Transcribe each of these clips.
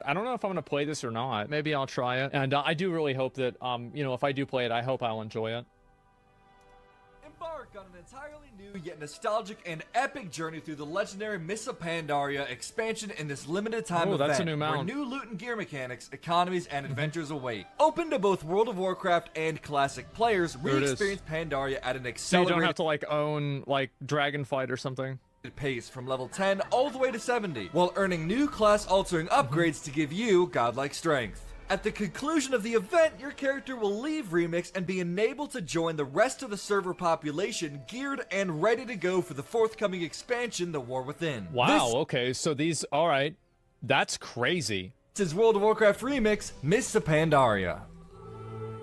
I don't know if I'm gonna play this or not. Maybe I'll try it. And I do really hope that, you know, if I do play it, I hope I'll enjoy it. Embark on an entirely new yet nostalgic and epic journey through the legendary Mists of Pandaria expansion in this limited time event, that's a new mount. where new loot and gear mechanics, economies, and adventures await. Open to both World of Warcraft and classic players, re-experience Pandaria at an accelerated So you don't have to like own like Dragonflight or something. pace from level 10 all the way to 70, while earning new class-altering upgrades to give you godlike strength. At the conclusion of the event, your character will leave Remix and be enabled to join the rest of the server population geared and ready to go for the forthcoming expansion, The War Within. Wow, okay, so these, alright. That's crazy. This is World of Warcraft Remix, Mists of Pandaria.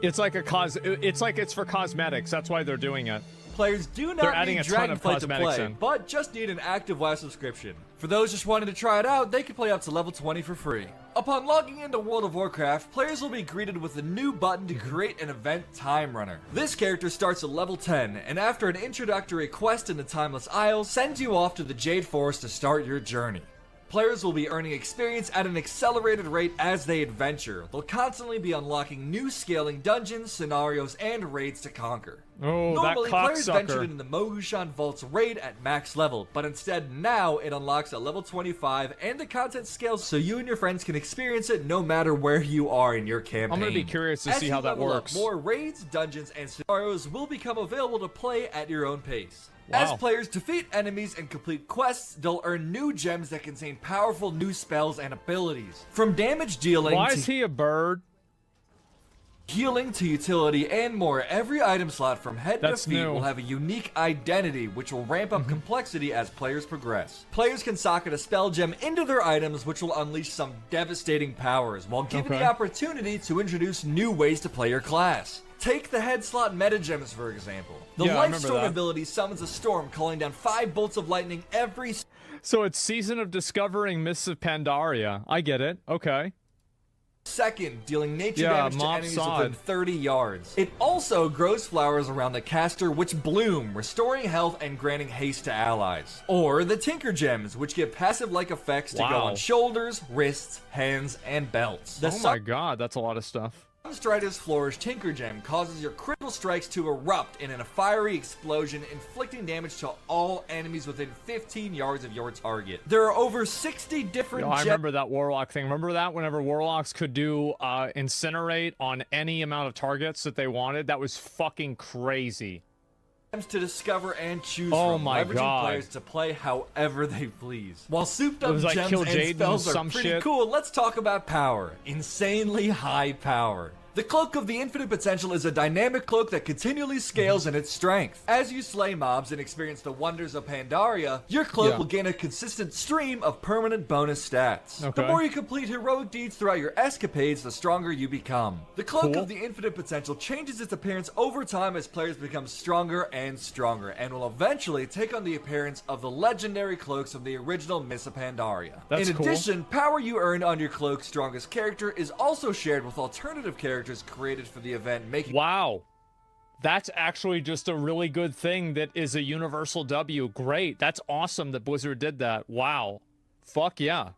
It's like it's for cosmetics, that's why they're doing it. Players do not adding need a ton of Dragonflight to cosmetics play, in. but just need an active WoW subscription. For those just wanting to try it out, they can play up to level 20 for free. Upon logging into World of Warcraft, players will be greeted with a new button to create an event Time Runner. This character starts at level 10, and after an introductory quest in the Timeless Isles, sends you off to the Jade Forest to start your journey. Players will be earning experience at an accelerated rate as they adventure. They'll constantly be unlocking new scaling dungeons, scenarios, and raids to conquer. Oh, Normally, that players ventured cocksucker. into the Mogushan Vault's raid at max level, but instead now it unlocks at level 25 and the content scales so you and your friends can experience it no matter where you are in your campaign. I'm gonna be curious to As see you how that level up, works. more raids, dungeons, and scenarios will become available to play at your own pace. Wow. As players defeat enemies and complete quests, they'll earn new gems that contain powerful new spells and abilities. From damage dealing Why to is he a bird? healing to utility and more, every item slot from head That's to feet new. will have a unique identity which will ramp up complexity as players progress. Players can socket a spell gem into their items which will unleash some devastating powers while giving Okay. the opportunity to introduce new ways to play your class. Take the head slot meta gems for example. The Yeah, I Light remember Storm that. ability summons a storm calling down 5 bolts of lightning every So it's Season of Discovering Mists of Pandaria. I get it. Okay. second, dealing nature Yeah, damage to Mob enemies Sod. within 30 yards. It also grows flowers around the caster which bloom, restoring health and granting haste to allies. Or the Tinker Gems, which give passive-like effects to go Wow. on shoulders, wrists, hands, and belts. The Oh my god, that's a lot of stuff. Sunstrider's Flourish Tinker Gem causes your critical strikes to erupt in a fiery explosion, inflicting damage to all enemies within 15 yards of your target. There are over 60 different Yo, I gems. remember that Warlock thing. Remember that? Whenever Warlocks could do Incinerate on any amount of targets that they wanted? That was fucking crazy. To discover and choose Oh from, my leveraging God. players to play however they please. While souped up It was like gems Kill and Jaden, spells are some pretty shit. cool, let's talk about power. Insanely high power. The Cloak of the Infinite Potential is a dynamic cloak that continually scales in its strength. As you slay mobs and experience the wonders of Pandaria, your cloak Yeah. will gain a consistent stream of permanent bonus stats. The Okay. more you complete heroic deeds throughout your escapades, the stronger you become. The Cloak Cool. of the Infinite Potential changes its appearance over time as players become stronger and stronger, and will eventually take on the appearance of the legendary cloaks of the original Mists of Pandaria. That's In cool. addition, power you earn on your cloak's strongest character is also shared with alternative characters created for the event, making Wow. That's actually just a really good thing that is a universal W. Great. That's awesome that Blizzard did that. Wow. Fuck yeah.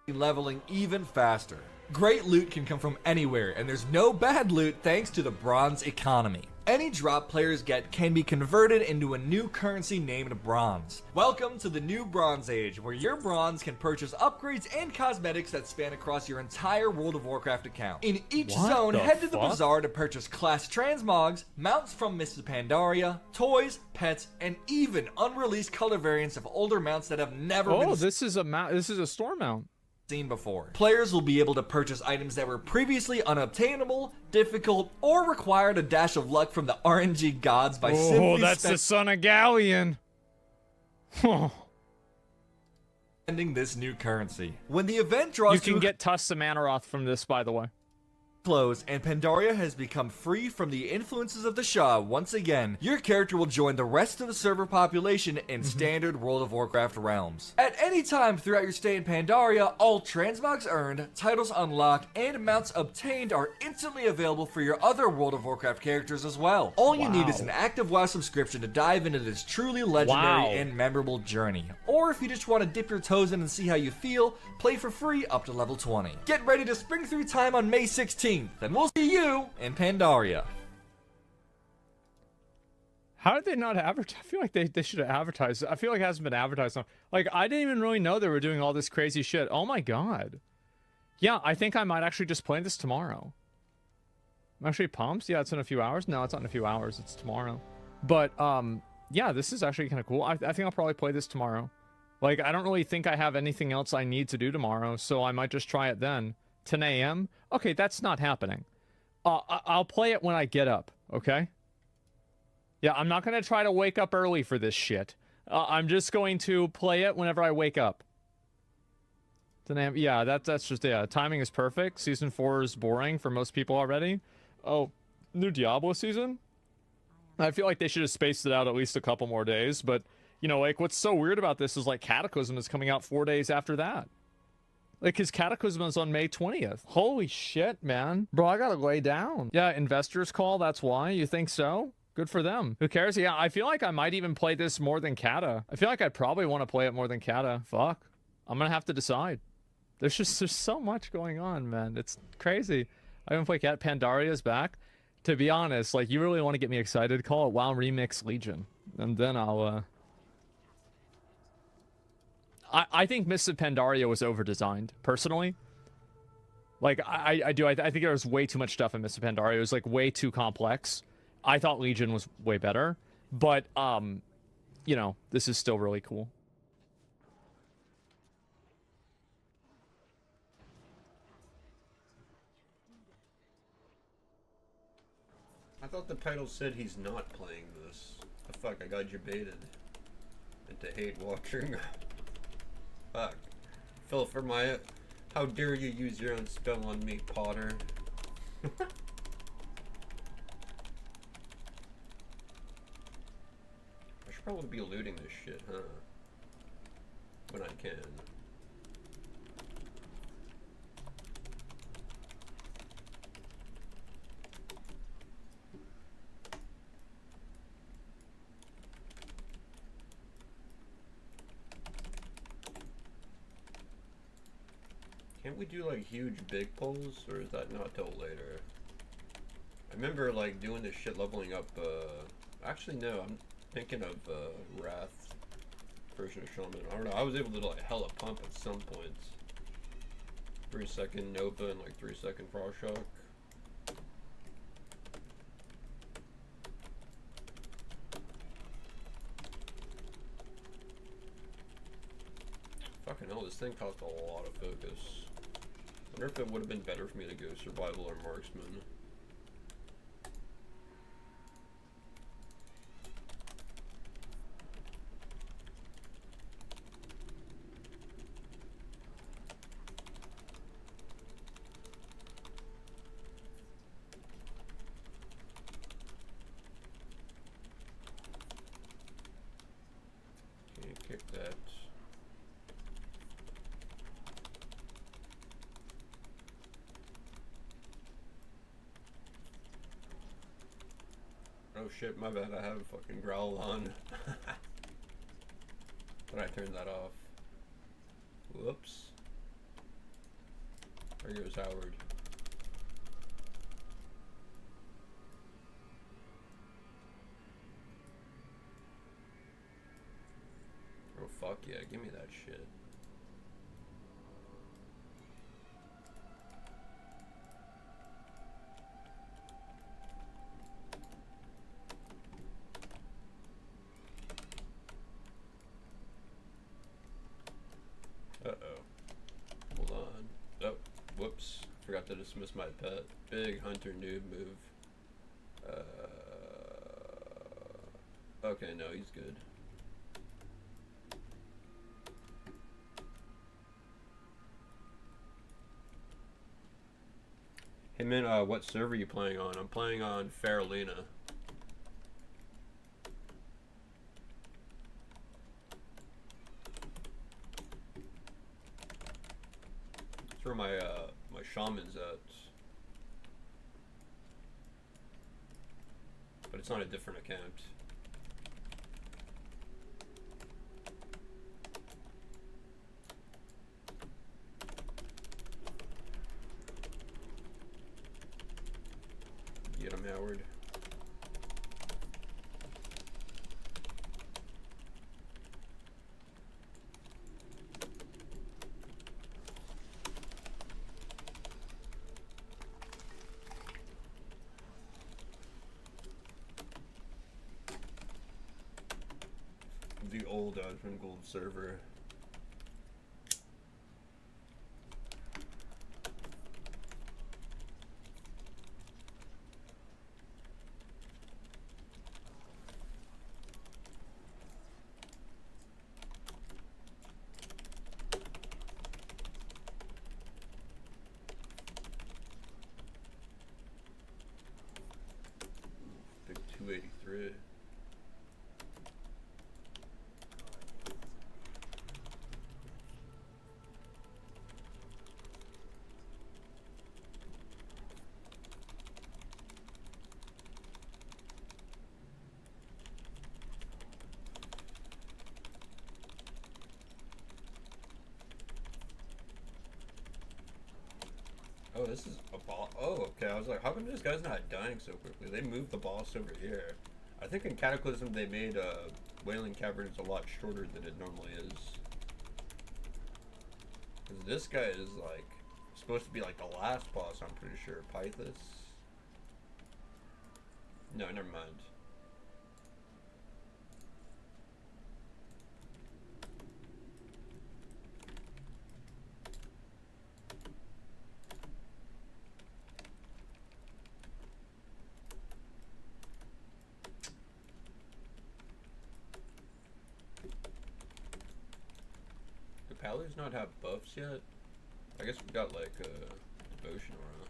leveling even faster. Great loot can come from anywhere, and there's no bad loot thanks to the bronze economy. Any drop players get can be converted into a new currency named bronze. Welcome to the new Bronze Age, where your bronze can purchase upgrades and cosmetics that span across your entire World of Warcraft account. In each What zone, the head to the fuck? bazaar to purchase class transmogs, mounts from Mists of Pandaria, toys, pets, and even unreleased color variants of older mounts that have never been Oh, this is a store mount. seen before. Players will be able to purchase items that were previously unobtainable, difficult, or required a dash of luck from the RNG gods by Oh, simply that's the son of Galleon. Oh. spending this new currency. When the event draws You to can a get Tusk Samanaroth from this, by the way. closed and Pandaria has become free from the influences of the Shah once again, your character will join the rest of the server population in standard World of Warcraft realms. At any time throughout your stay in Pandaria, all transmogs earned, titles unlocked, and mounts obtained are instantly available for your other World of Warcraft characters as well. All you need is an active WoW subscription to dive into this truly legendary and memorable journey. Or if you just want to dip your toes in and see how you feel, play for free up to level 20. Get ready to spring through time on May 16th. And we'll see you in Pandaria. How did they not advertise? I feel like they should have advertised. I feel like it hasn't been advertised. Like, I didn't even really know they were doing all this crazy shit. Oh my god. Yeah, I think I might actually just play this tomorrow. I'm actually pumped. Yeah, it's in a few hours. No, it's not in a few hours. It's tomorrow. But, yeah, this is actually kind of cool. I think I'll probably play this tomorrow. Like, I don't really think I have anything else I need to do tomorrow, so I might just try it then. 10 a.m.? Okay, that's not happening. I'll play it when I get up, okay? Yeah, I'm not going to try to wake up early for this shit. I'm just going to play it whenever I wake up. 10 a.m. Yeah, that's just, yeah, timing is perfect. Season 4 is boring for most people already. Oh, new Diablo season? I feel like they should have spaced it out at least a couple more days, but, you know, like, what's so weird about this is, like, Cataclysm is coming out 4 days after that. Like, his Cataclysm is on May 20th. Holy shit, man. Bro, I gotta lay down. Yeah, investors call, that's why? You think so? Good for them. Who cares? Yeah, I feel like I might even play this more than cata. I feel like I'd probably want to play it more than cata. Fuck. I'm gonna have to decide. There's so much going on, man. It's crazy. I haven't played cata. Pandaria's back. To be honest, like, you really want to get me excited, call it WoW Remix Legion. And then I'll, I think Mists of Pandaria was over-designed, personally. Like, I do. I think there was way too much stuff in Mists of Pandaria. It was, like, way too complex. I thought Legion was way better. But, you know, this is still really cool. I thought the title said he's not playing this. The fuck, I got you baited into hate watching. Fuck. Phil, for my... How dare you use your own spell on me, Potter? I should probably be looting this shit, huh? When I can. Can't we do like huge big pulls, or is that not till later? I remember like doing this shit leveling up, actually no, I'm thinking of Wrath version of Shaman. I don't know, I was able to like hella pump at some points. 3-second Nova and like 3-second Frost Shock. Fucking hell, this thing cost a lot of focus. I wonder if it would have been better for me to go survival or marksman. Can't kick that. Oh shit, my bad, I have a fucking growl on. But I turned that off. Whoops. There goes Howard. Oh fuck yeah, give me that shit. Uh-oh. Hold on. Oh, whoops. Forgot to dismiss my pet. Big hunter noob move. Okay, no, he's good. Hey man, what server are you playing on? I'm playing on Faralina. That's where my my shaman's at. But it's on a different account. Get him, Howard. The old Advent Gold server. Big 283. Oh, this is a boss. Oh, okay. I was like, how come this guy's not dying so quickly? They moved the boss over here. I think in Cataclysm they made Wailing Caverns a lot shorter than it normally is. Because this guy is like supposed to be like the last boss, I'm pretty sure. Pythus? No, never mind. Pallies not have buffs yet? I guess we got like devotion aura.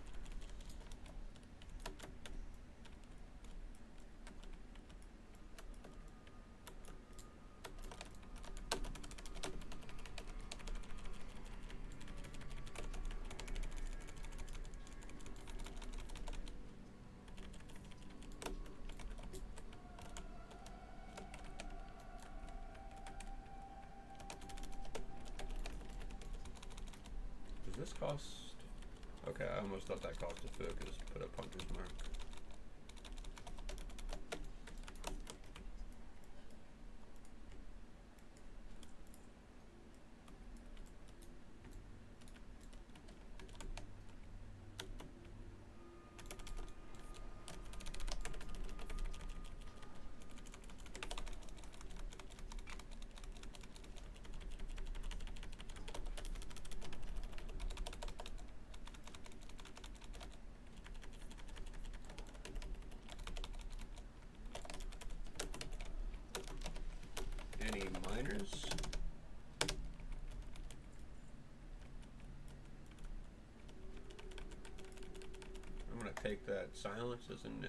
Does this cost? Okay, I almost thought that cost a focus to put up Hunter's Mark. Any miners? I'm gonna take that silence as a no.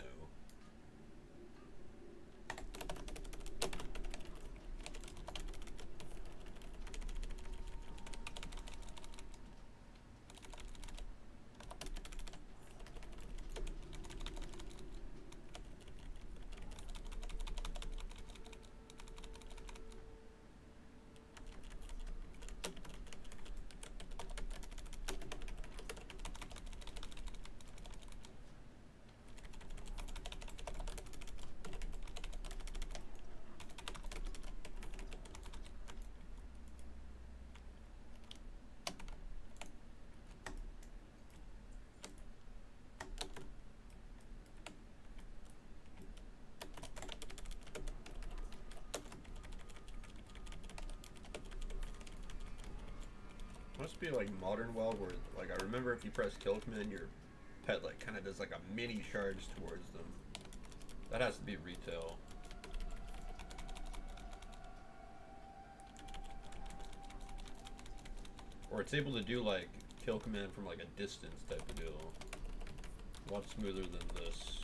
Must be like modern WoW where, like, I remember if you press kill command, your pet like kind of does like a mini charge towards them. That has to be retail. Or it's able to do like kill command from like a distance type of deal. A lot smoother than this.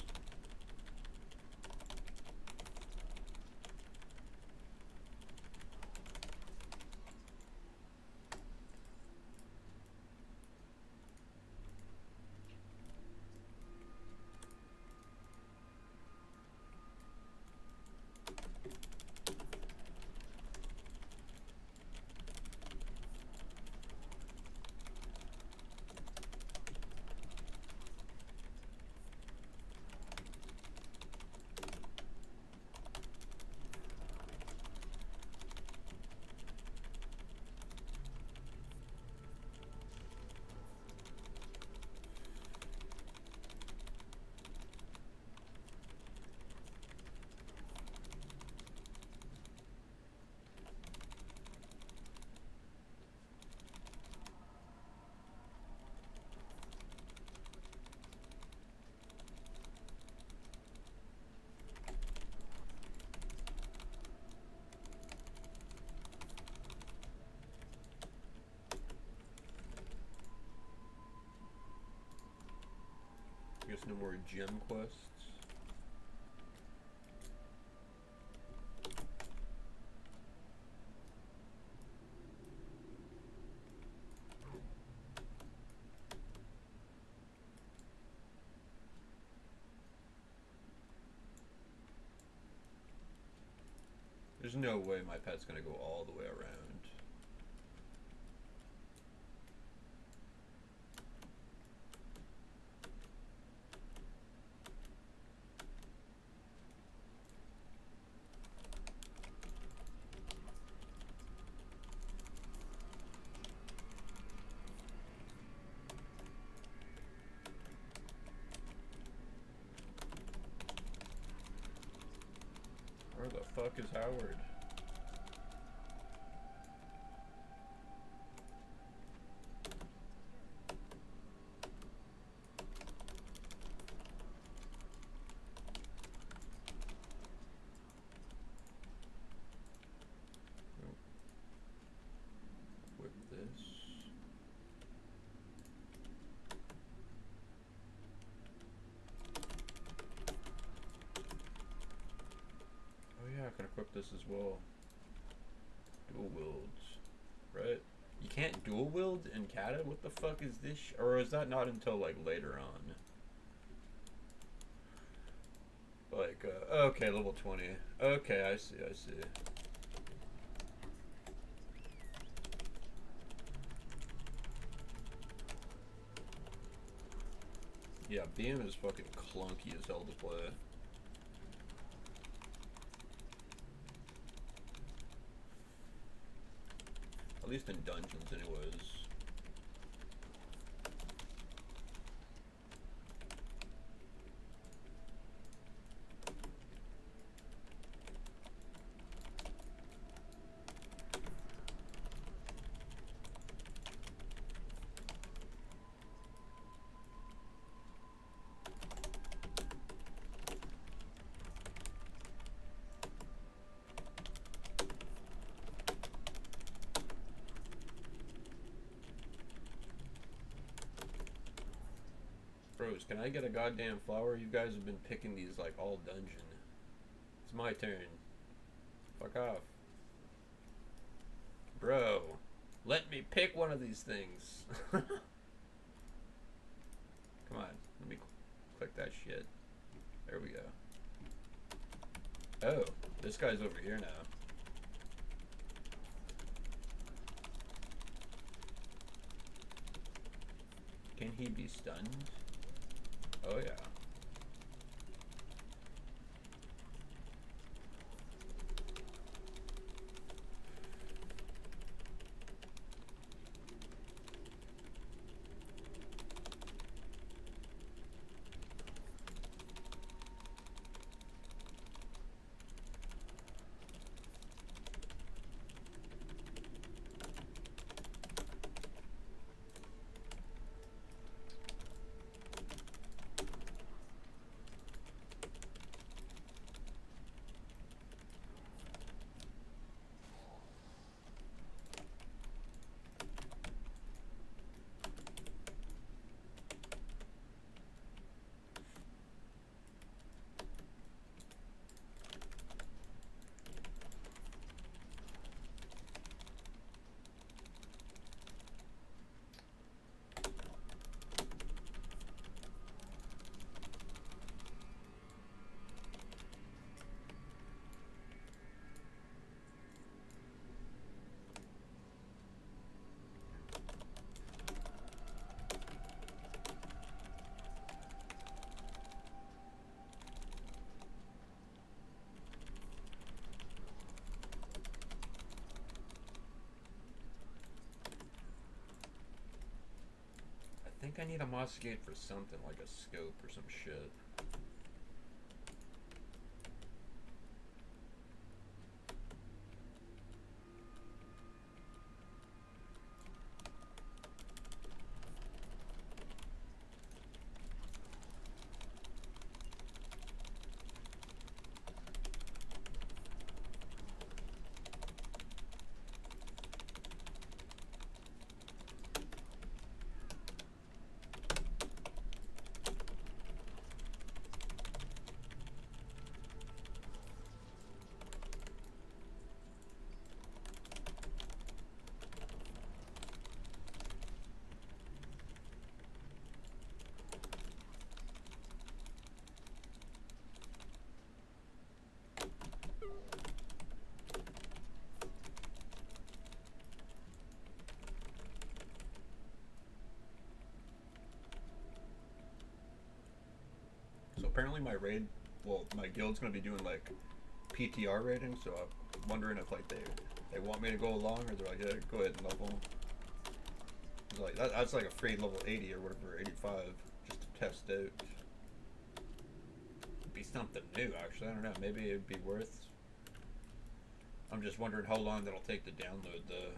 I guess no more gem quests. There's no way my pet's gonna go all the way around. Where the fuck is Howard? Equip this. Yeah, I can equip this as well. Dual wields, right? You can't dual wield in cata? What the fuck is this? Or is that not until like later on? Like, okay, level 20. Okay, I see, I see. Yeah, BM is fucking clunky as hell to play. At least in dungeons, anyways. Bros, can I get a goddamn flower? You guys have been picking these like all dungeon. It's my turn. Fuck off. Bro, let me pick one of these things. Come on, let me click that shit. There we go. Oh, this guy's over here now. Can he be stunned? Oh yeah. think I need a moss gate for something, like a scope or some shit. So apparently my raid, well, my guild's gonna be doing like PTR raiding, so I'm wondering if like they want me to go along, or they're like, yeah, go ahead and level. It's like that's like a free level 80 or whatever, 85, just to test out. It'd be something new, actually. I don't know. Maybe it'd be worth. I'm just wondering how long that'll take to download the.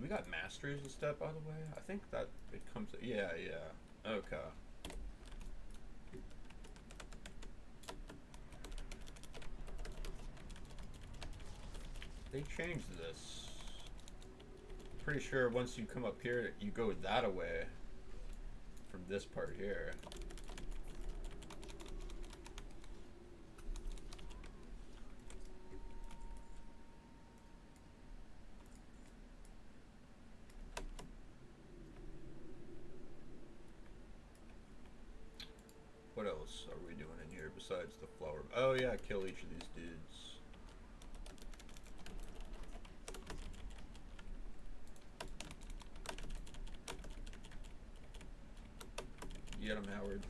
We got masters and stuff, by the way. I think that it comes. Yeah. Okay. They changed this. Pretty sure once you come up here, you go that away from this part here. What else are we doing in here besides the flower? Oh yeah, kill each of these dudes. Get him, Howard.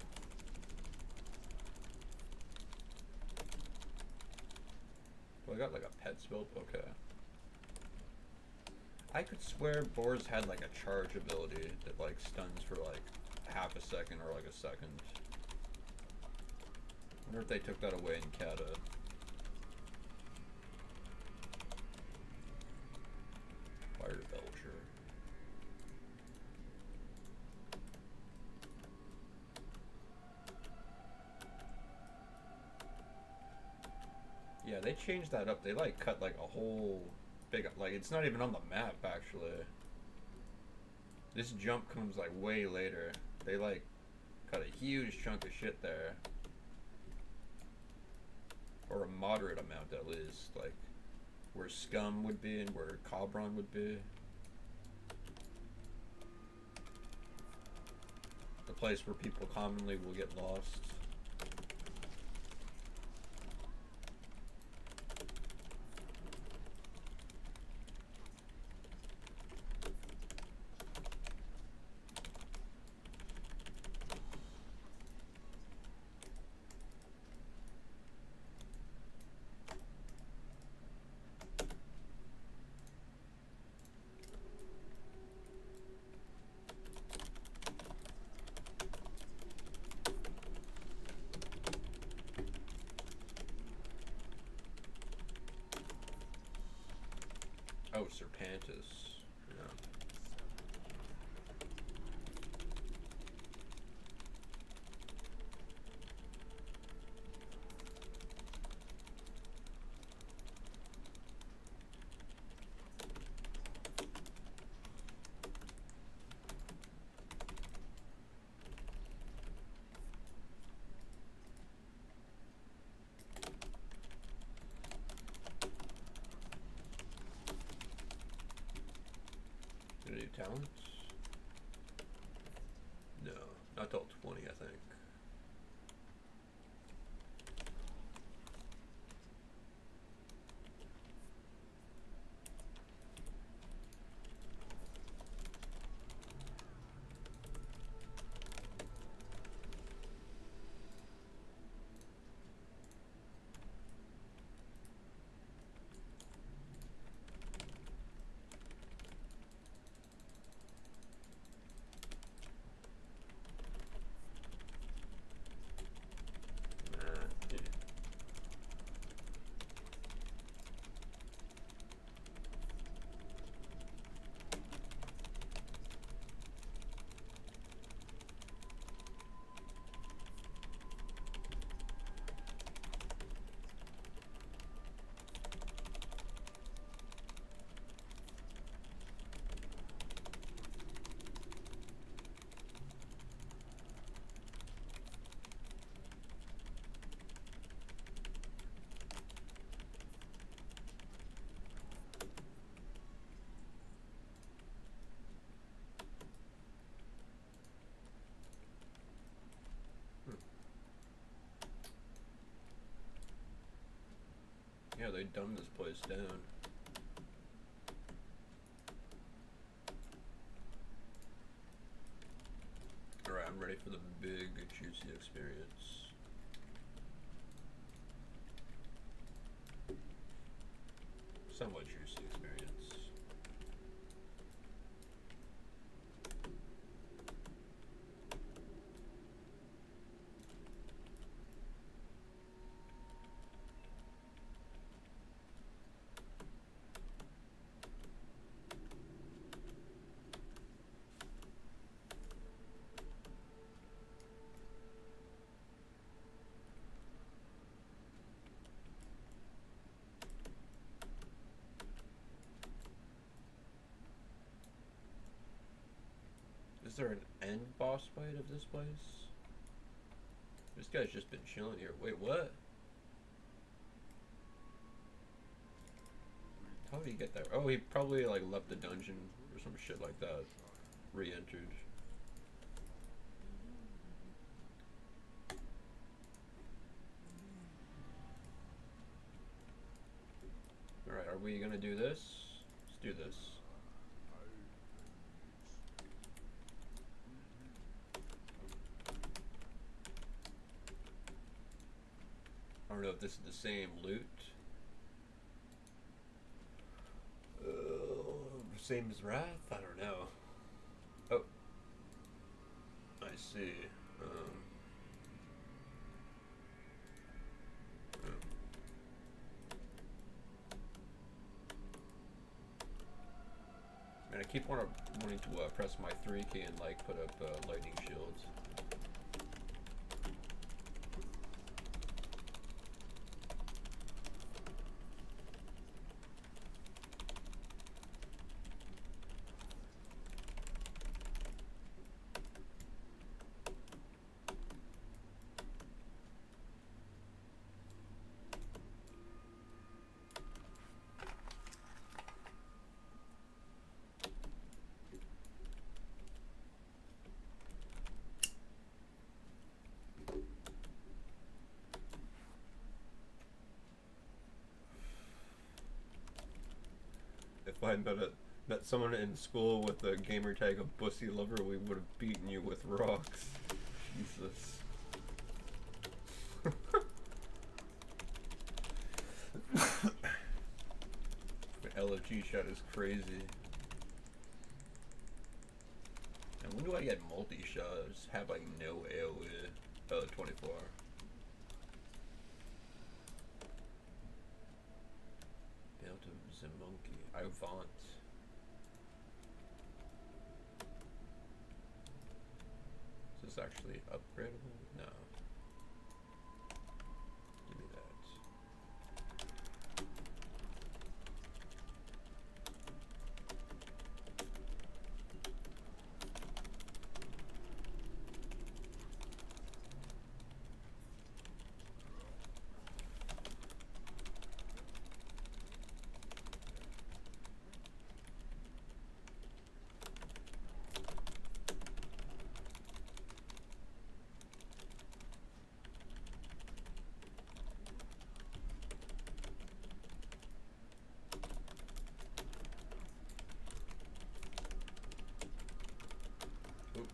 Well, I got like a pet spell. Okay. I could swear boars had like a charge ability that like stuns for like half a second or like a second. I wonder if they took that away in cata. Fire Belcher. Yeah, they changed that up. They like cut like a whole big, like it's not even on the map actually. This jump comes like way later. They like cut a huge chunk of shit there. Or a moderate amount at least, like where Scum would be and where Cabron would be. The place where people commonly will get lost. Oh, Serpentis. Yeah. Any talents? No, not till 20, I think. they dumbed this place down. Alright, I'm ready for the big, juicy experience. Somewhat juicy experience. Is there an end boss fight of this place? This guy's just been chilling here. Wait, what? How did he get there? Oh, he probably like left the dungeon or some shit like that. Re-entered. Alright, are we gonna do this? Let's do this. I don't know if this is the same loot. Same as Wrath? I don't know. Oh. I see. Man, I keep wanting to press my 3 key and like put up lightning shields. If I met someone in school with a gamer tag of Bussy Lover, we would have beaten you with rocks. Jesus. The LFG shot is crazy. And when do I get multi-shot? I just have like no AoE. 24. Monkey. I want. Is this actually upgradable? No. Give me that.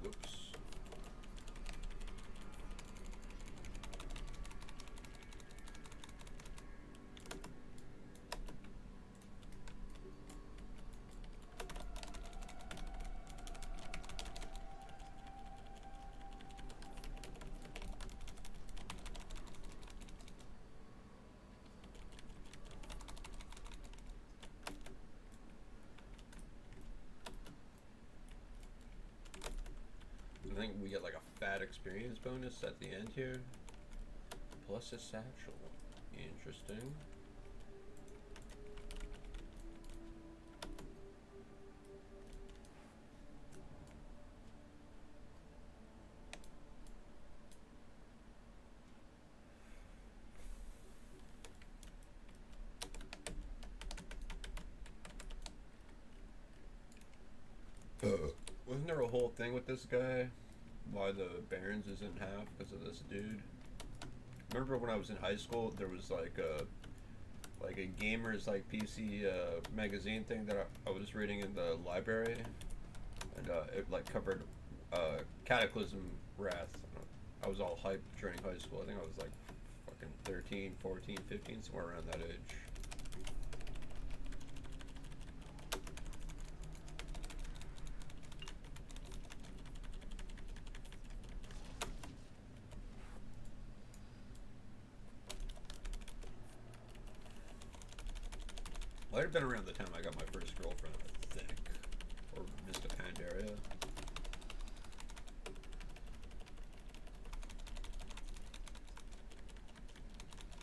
Whoops. I think we get like a fat experience bonus at the end here. Plus a satchel. Interesting. Wasn't there a whole thing with this guy? Why the Barons is in half because of this dude? Remember when I was in high school, there was like like a gamer's like PC magazine thing that I was reading in the library, and it like covered Cataclysm Wrath. I was all hyped during high school. I think I was like fucking 13, 14, 15, somewhere around that age. Might have been around the time I got my first girlfriend, I think. Or Mr. Pandaria.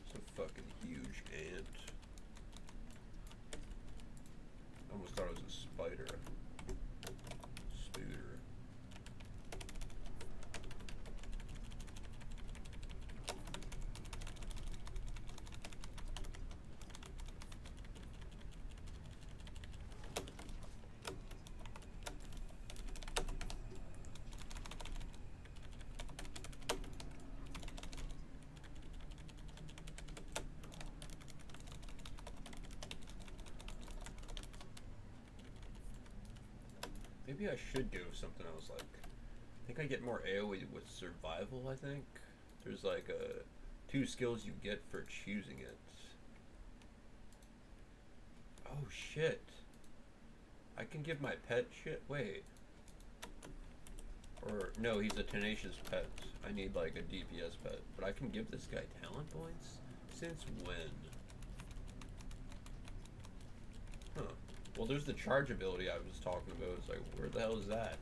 It's a fucking huge ant. I almost thought it was a spider. Spooder. Maybe I should do something else. Like, I think I get more AoE with survival. I think there's like 2 skills you get for choosing it. Oh shit! I can give my pet shit. Wait, or no, he's a tenacious pet. I need like a DPS pet, but I can give this guy talent points. Since when? Huh. Well, there's the charge ability I was talking about. It's like, where the hell is that?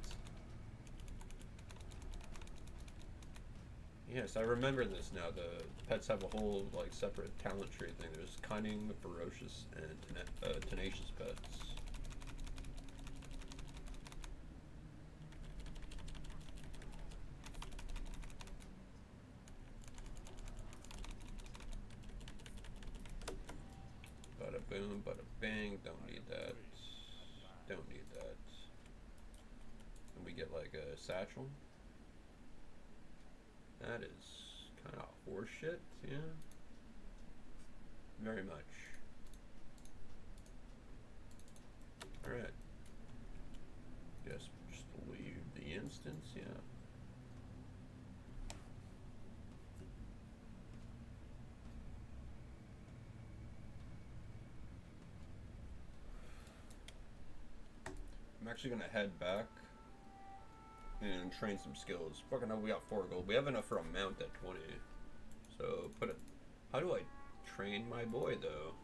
Yes, I remember this now. The pets have a whole, like, separate talent tree thing. There's cunning, ferocious, and tenacious pets. Bada boom, bada bang. Don't need that. Don't need that. And we get like a satchel. That is kind of horseshit, yeah. Very much. Alright. Guess just leave the instance, yeah. I'm actually gonna head back and train some skills. Fucking hell, we got 4 gold. We have enough for a mount at 20. So put it. How do I train my boy though?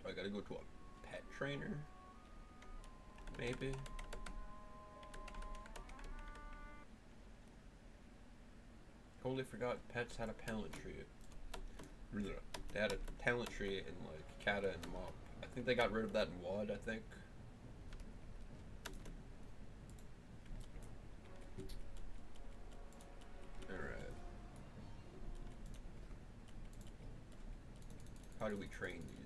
Do I gotta go to a pet trainer? Maybe. Totally forgot pets had a talent tree. They had a talent tree in like Cata and Mop. I think they got rid of that in WoD, I think. Alright. How do we train these?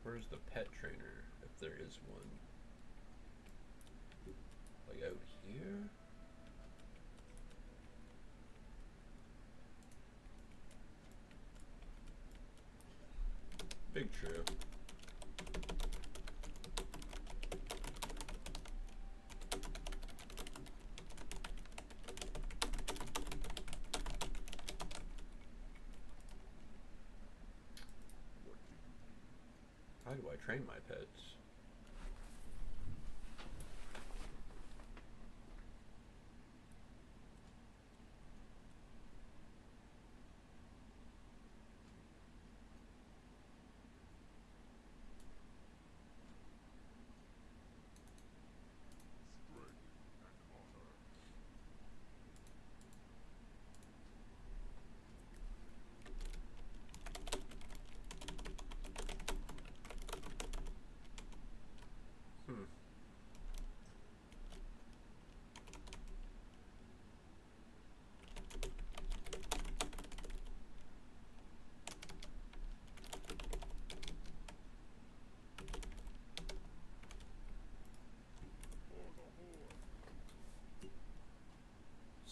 Where's the pet trainer, if there is one? Like out here? Big true. How do I train my pets?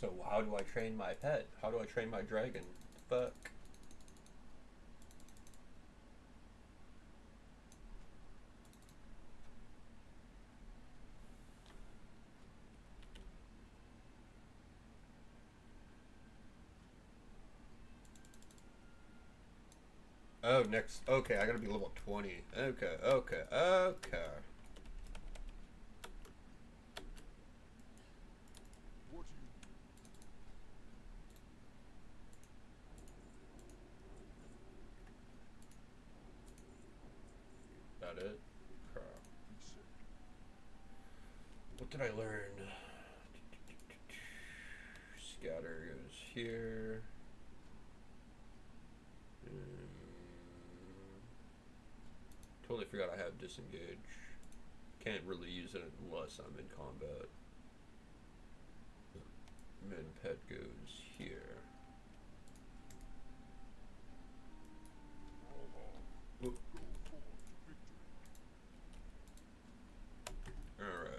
So how do I train my pet? How do I train my dragon? Fuck. Oh, next. Okay, I gotta be level 20. Okay, okay, okay. That it? Crap. What did I learn? Scatter goes here. Totally forgot I have disengage. Can't really use it unless I'm in combat. Min pet goes here. Oop. Alright.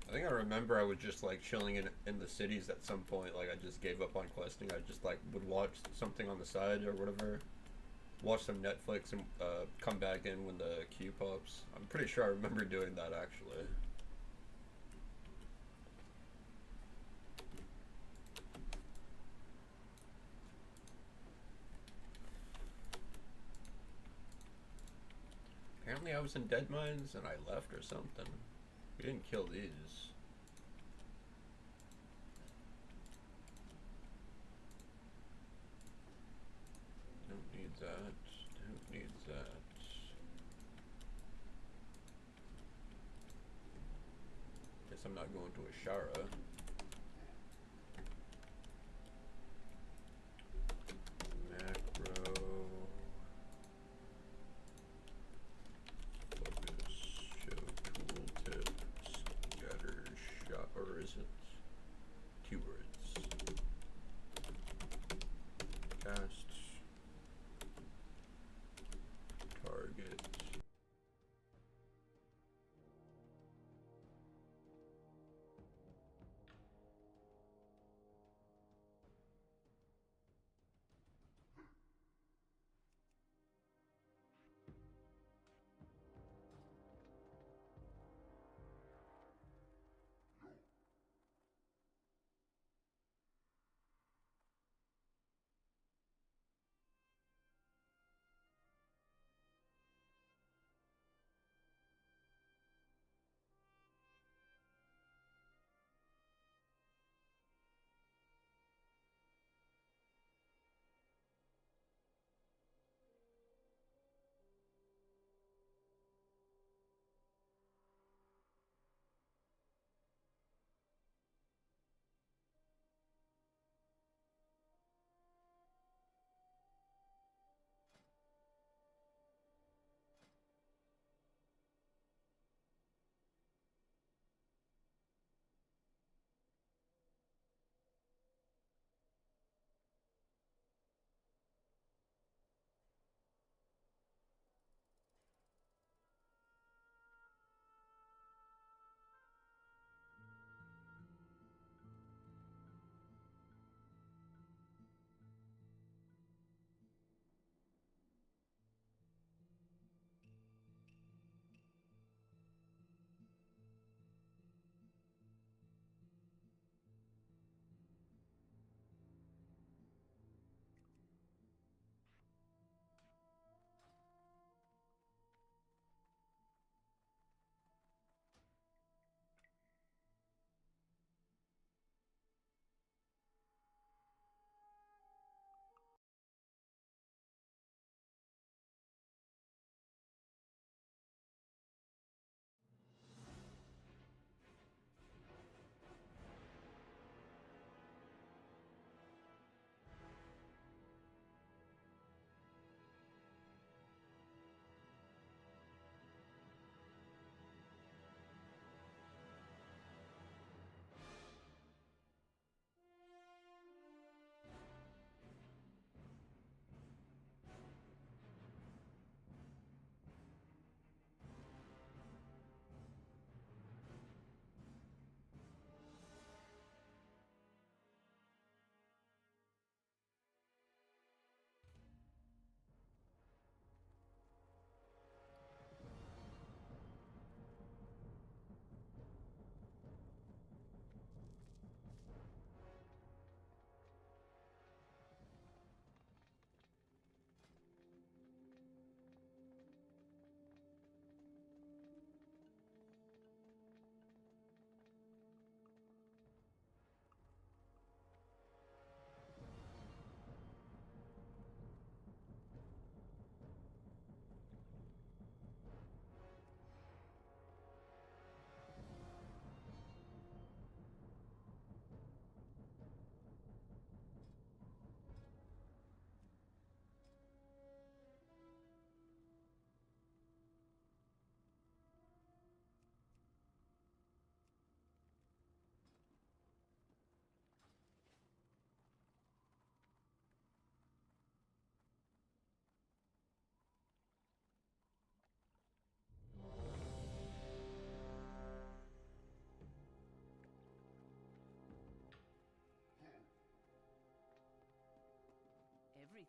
I think I remember I was just like chilling in the cities at some point. Like I just gave up on questing. I just like would watch something on the side or whatever. Watch some Netflix and come back in when the queue pops. I'm pretty sure I remember doing that actually. Apparently I was in Dead Mines and I left or something. We didn't kill these. Don't need that. Don't need that. Guess I'm not going to Ashara. Macro. Focus. Show tooltip. Scatter shot. Or is it? Keywords. Cast. Target.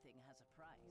everything has a price.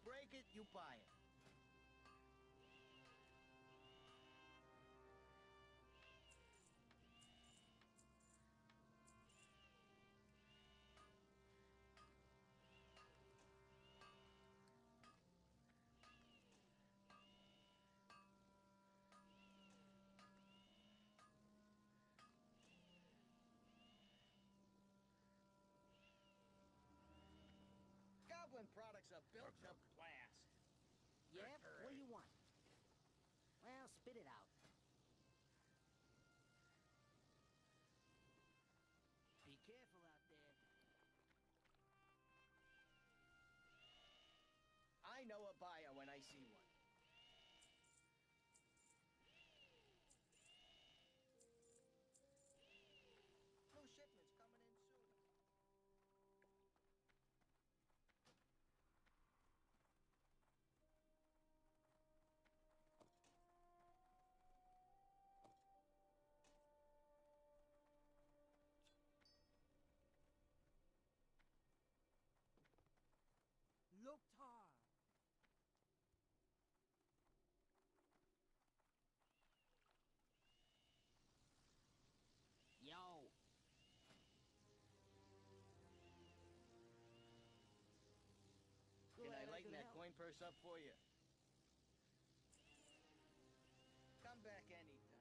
break it, you buy it. Goblin products are built to blast. Yeah? What do you want? Well, spit it out. Be careful out there. I know a buyer when I see one. New shipments coming in soon. Loktar! Yo! Can I lighten could that help. coin purse up for you? Come back anytime.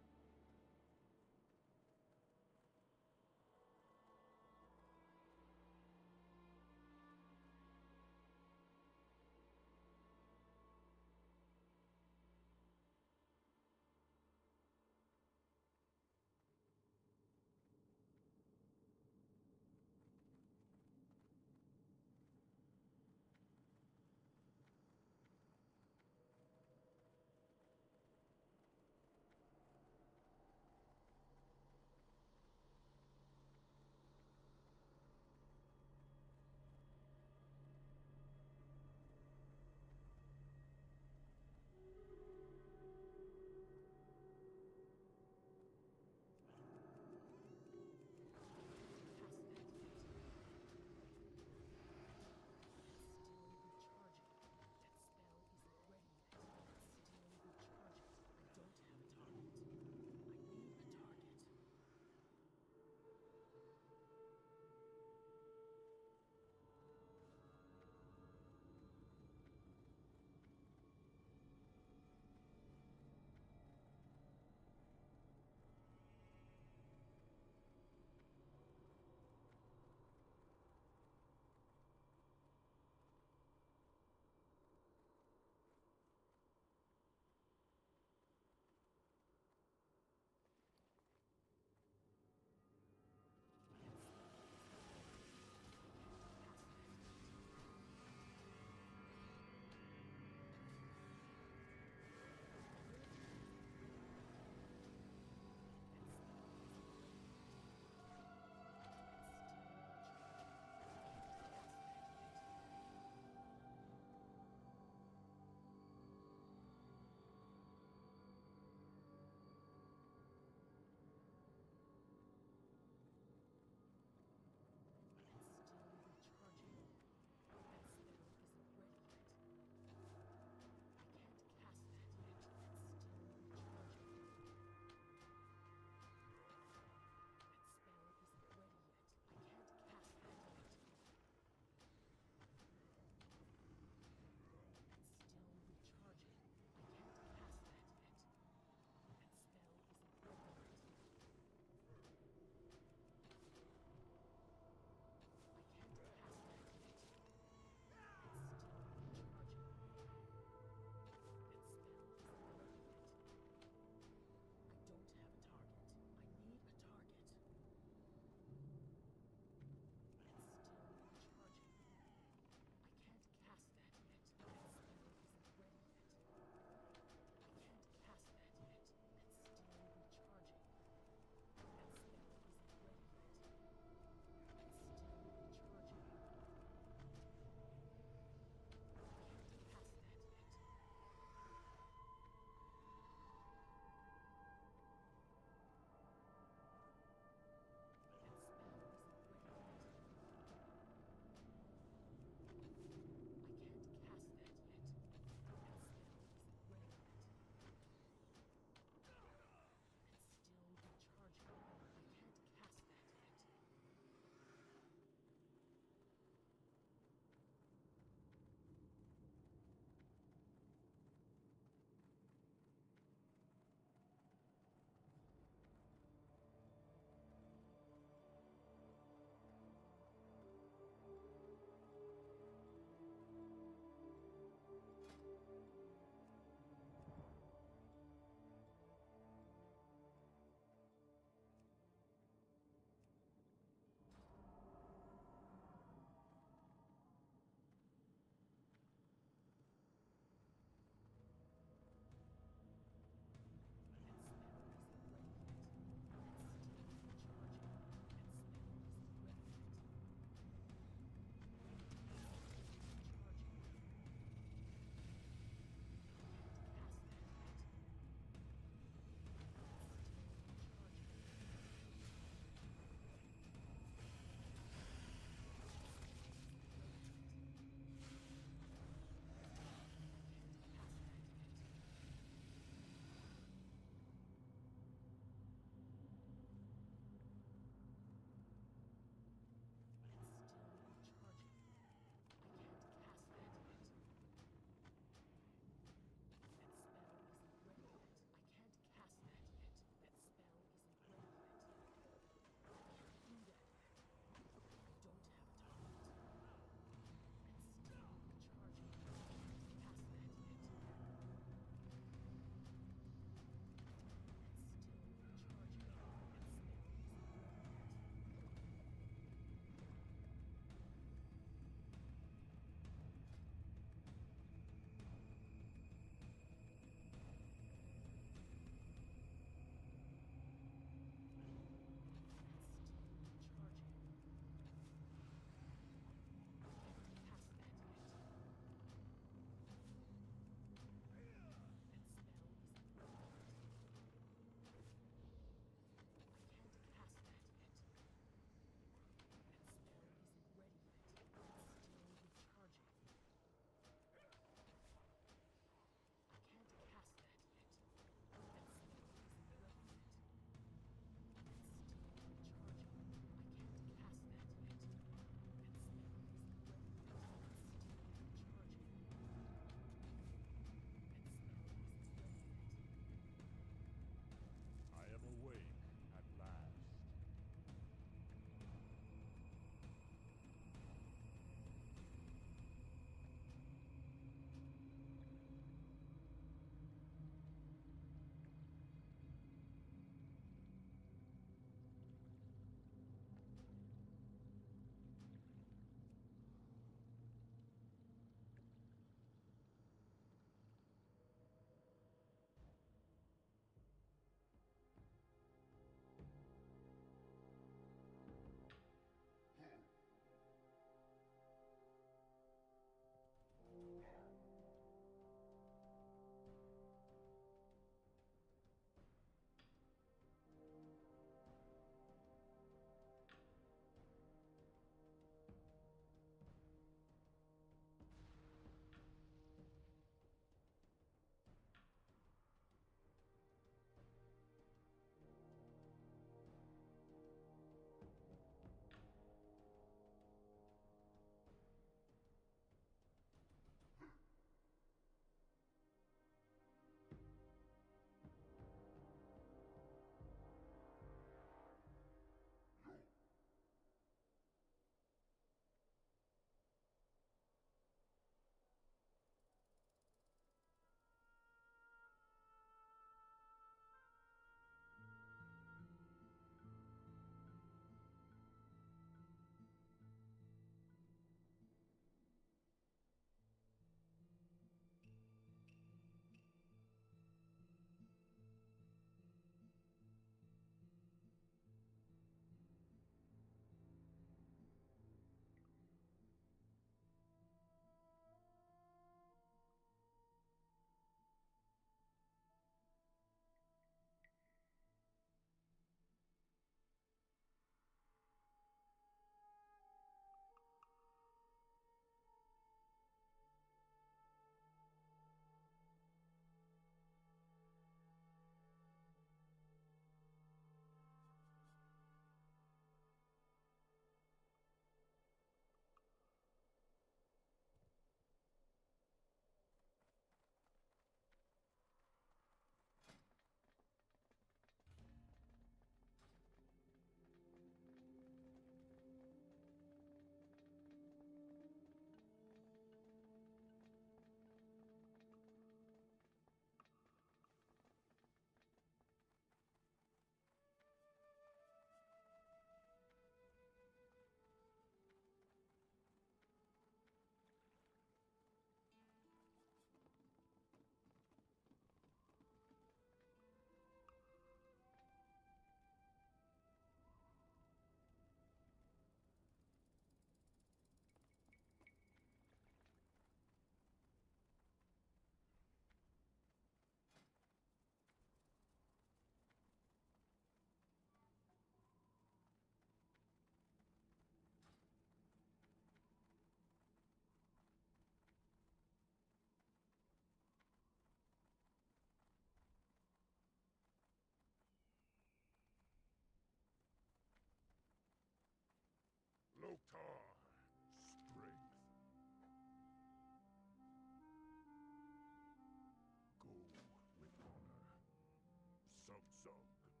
Sung Sung.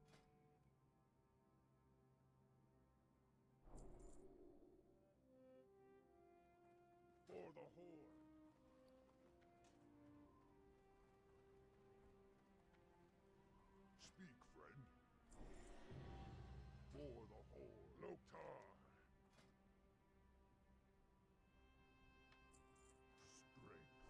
For the Horde. Speak, friend. For the Horde. Loktar. Strength.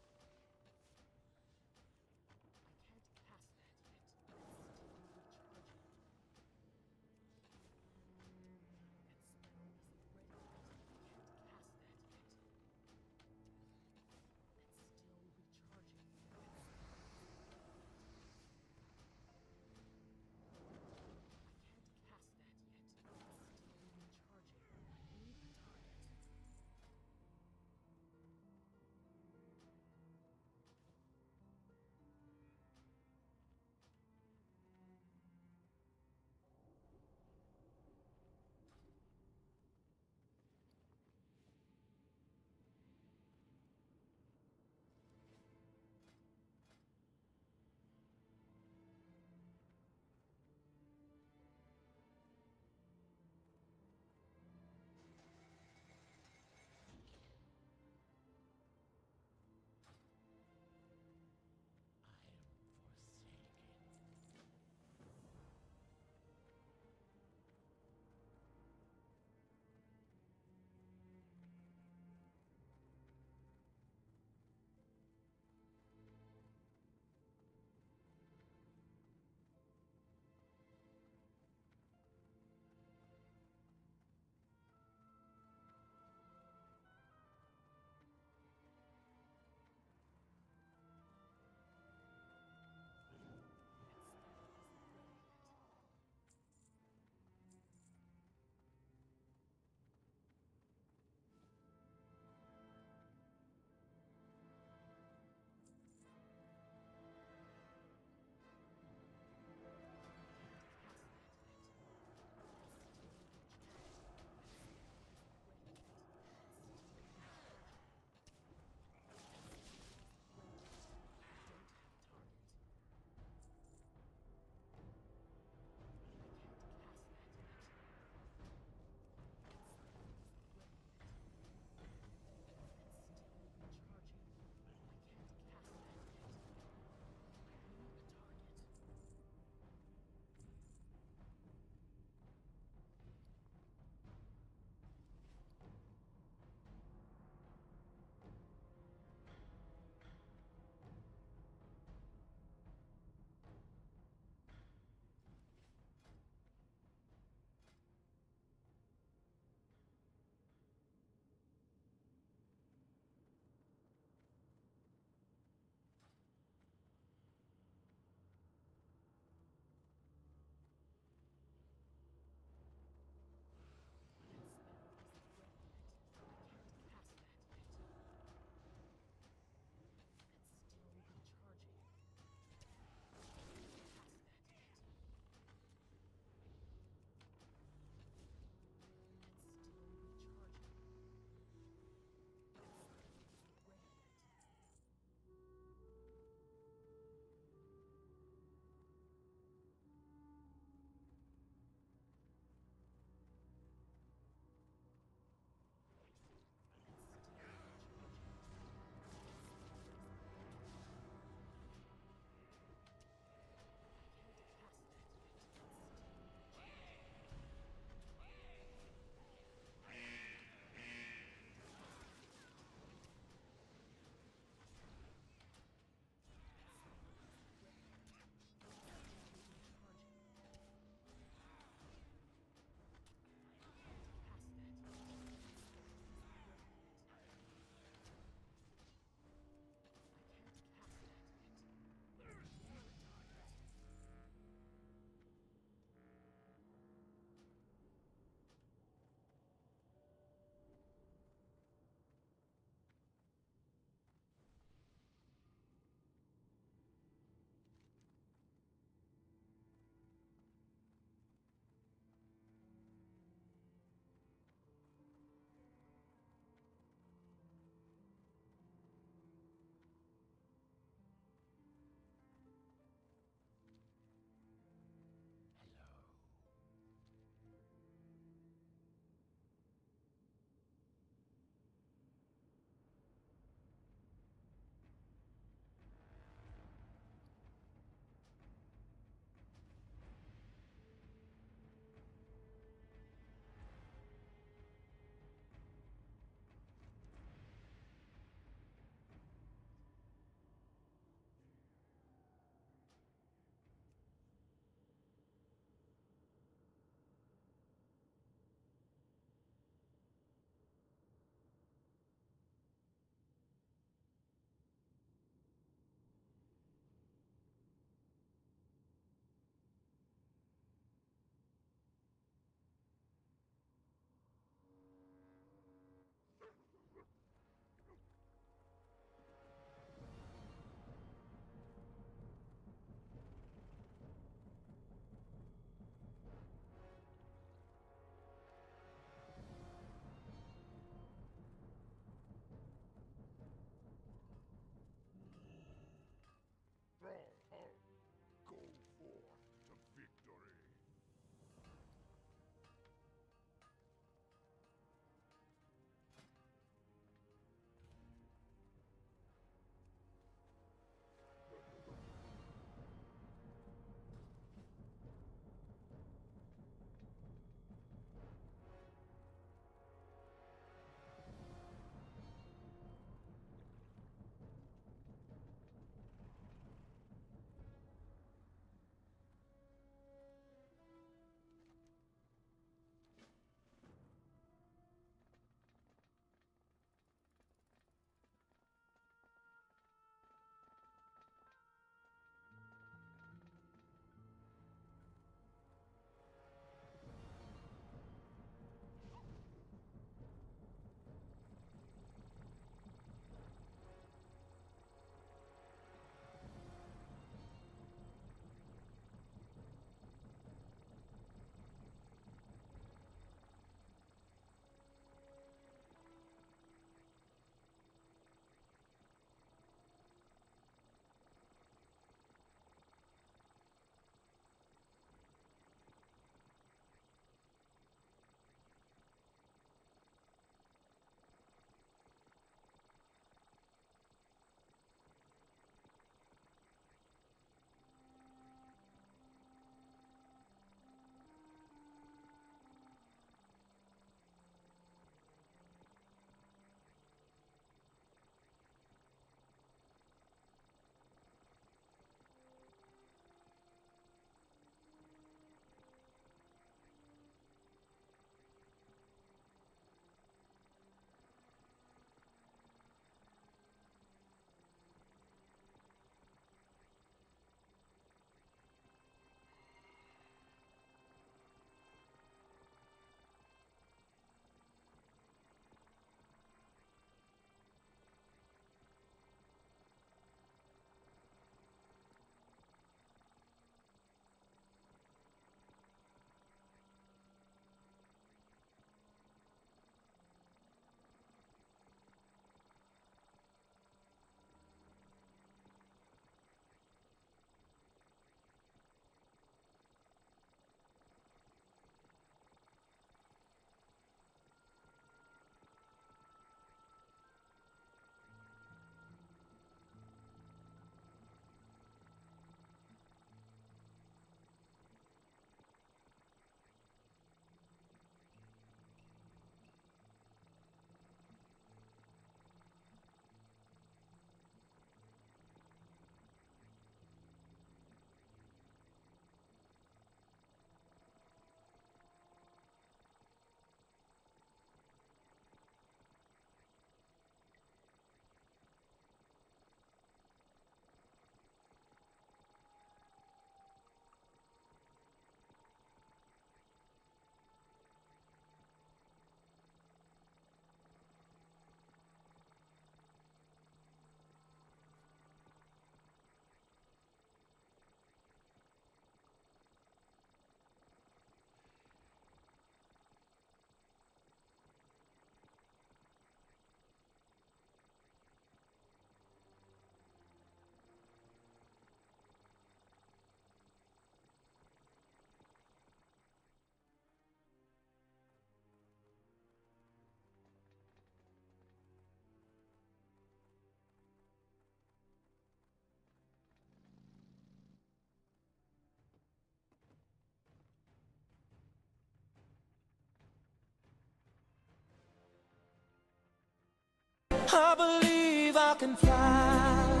I believe I can fly.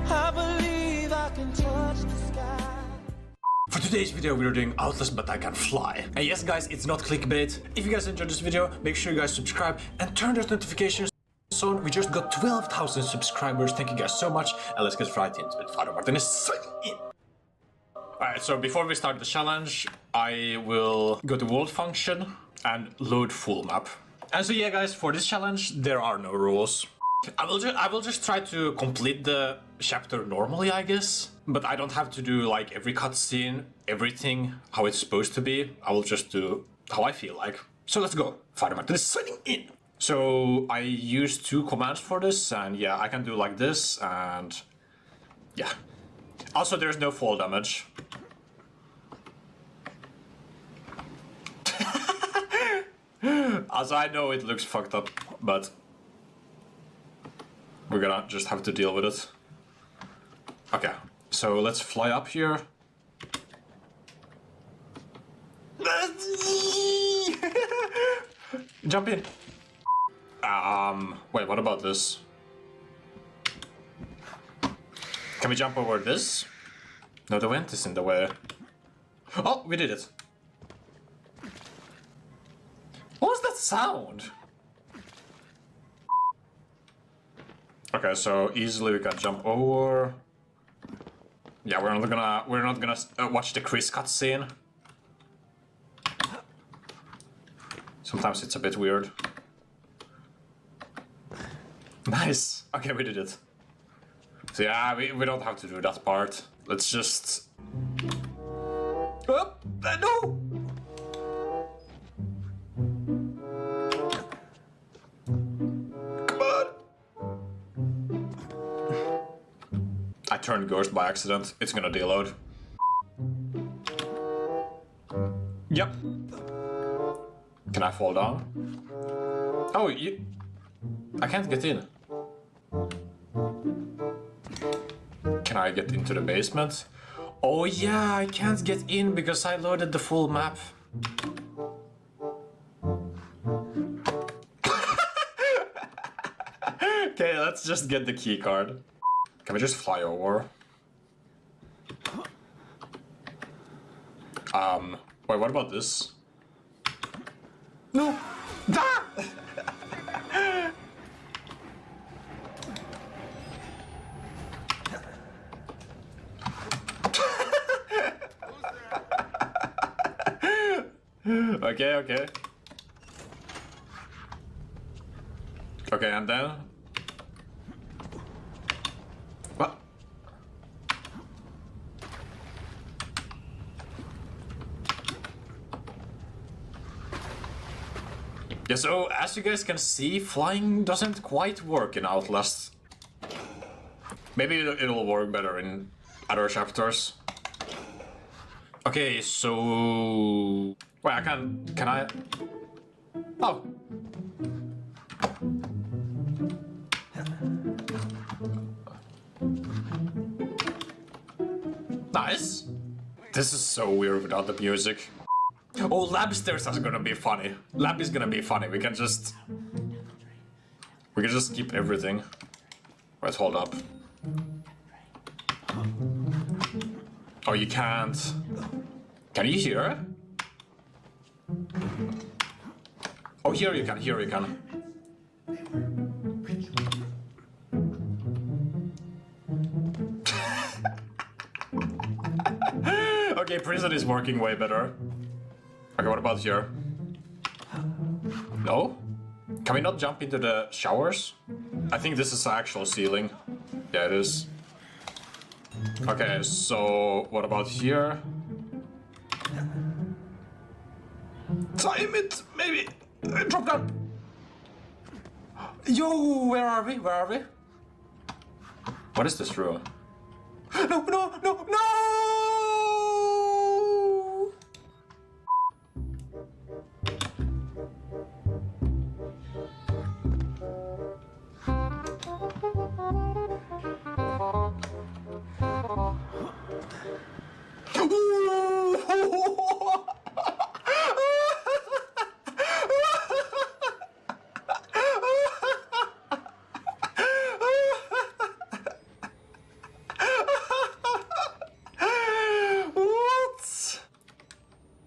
I believe I can touch the sky. For today's video we're doing Outlast but I Can Fly. And yes guys, it's not clickbait. If you guys enjoyed this video, make sure you guys subscribe and turn those notifications on. We just got 12,000 subscribers, thank you guys so much. And let's get right into it. Father Martin is signing in. Alright, so before we start the challenge, I will go to world function and load full map. And so yeah guys, for this challenge there are no rules. I will just try to complete the chapter normally, I guess. But I don't have to do like every cutscene, everything how it's supposed to be. I will just do how I feel like. So let's go. Father Martin is signing in. So I use 2 commands for this, and yeah, I can do like this, and yeah. Also, there's no fall damage. Also, I know it looks fucked up, but we're gonna just have to deal with it. Okay, so let's fly up here. Jump in. Wait, what about this? Can we jump over this? No, the vent is in the way. Oh, we did it. What was that sound? Okay, so easily we can jump over. Yeah, we're not gonna watch the Chris cutscene. Sometimes it's a bit weird. Nice. Okay, we did it. So yeah, we don't have to do that part. Let's just. Oh, no! Come on! I turned ghost by accident. It's gonna deload. Yep. Can I fall down? Oh, I can't get in. Can I get into the basement? Oh yeah, I can't get in because I loaded the full map. Okay, let's just get the key card. Can we just fly over? Wait, what about this? No! Ah! Okay. Okay, and then... What? Yeah, so as you guys can see, flying doesn't quite work in Outlast. Maybe it'll work better in other chapters. Okay, so... Wait, can I... Oh! Nice! This is so weird without the music. Oh, lab stairs are gonna be funny. Lab is gonna be funny. We can just skip everything. Wait, hold up. Oh, you can't. Can you hear? Oh, here you can. Okay, prison is working way better. Okay, what about here? No? Can we not jump into the showers? I think this is the actual ceiling. Yeah, it is. Okay, so what about here? Time it, maybe. Drop down. Yo, where are we? What is this room? No!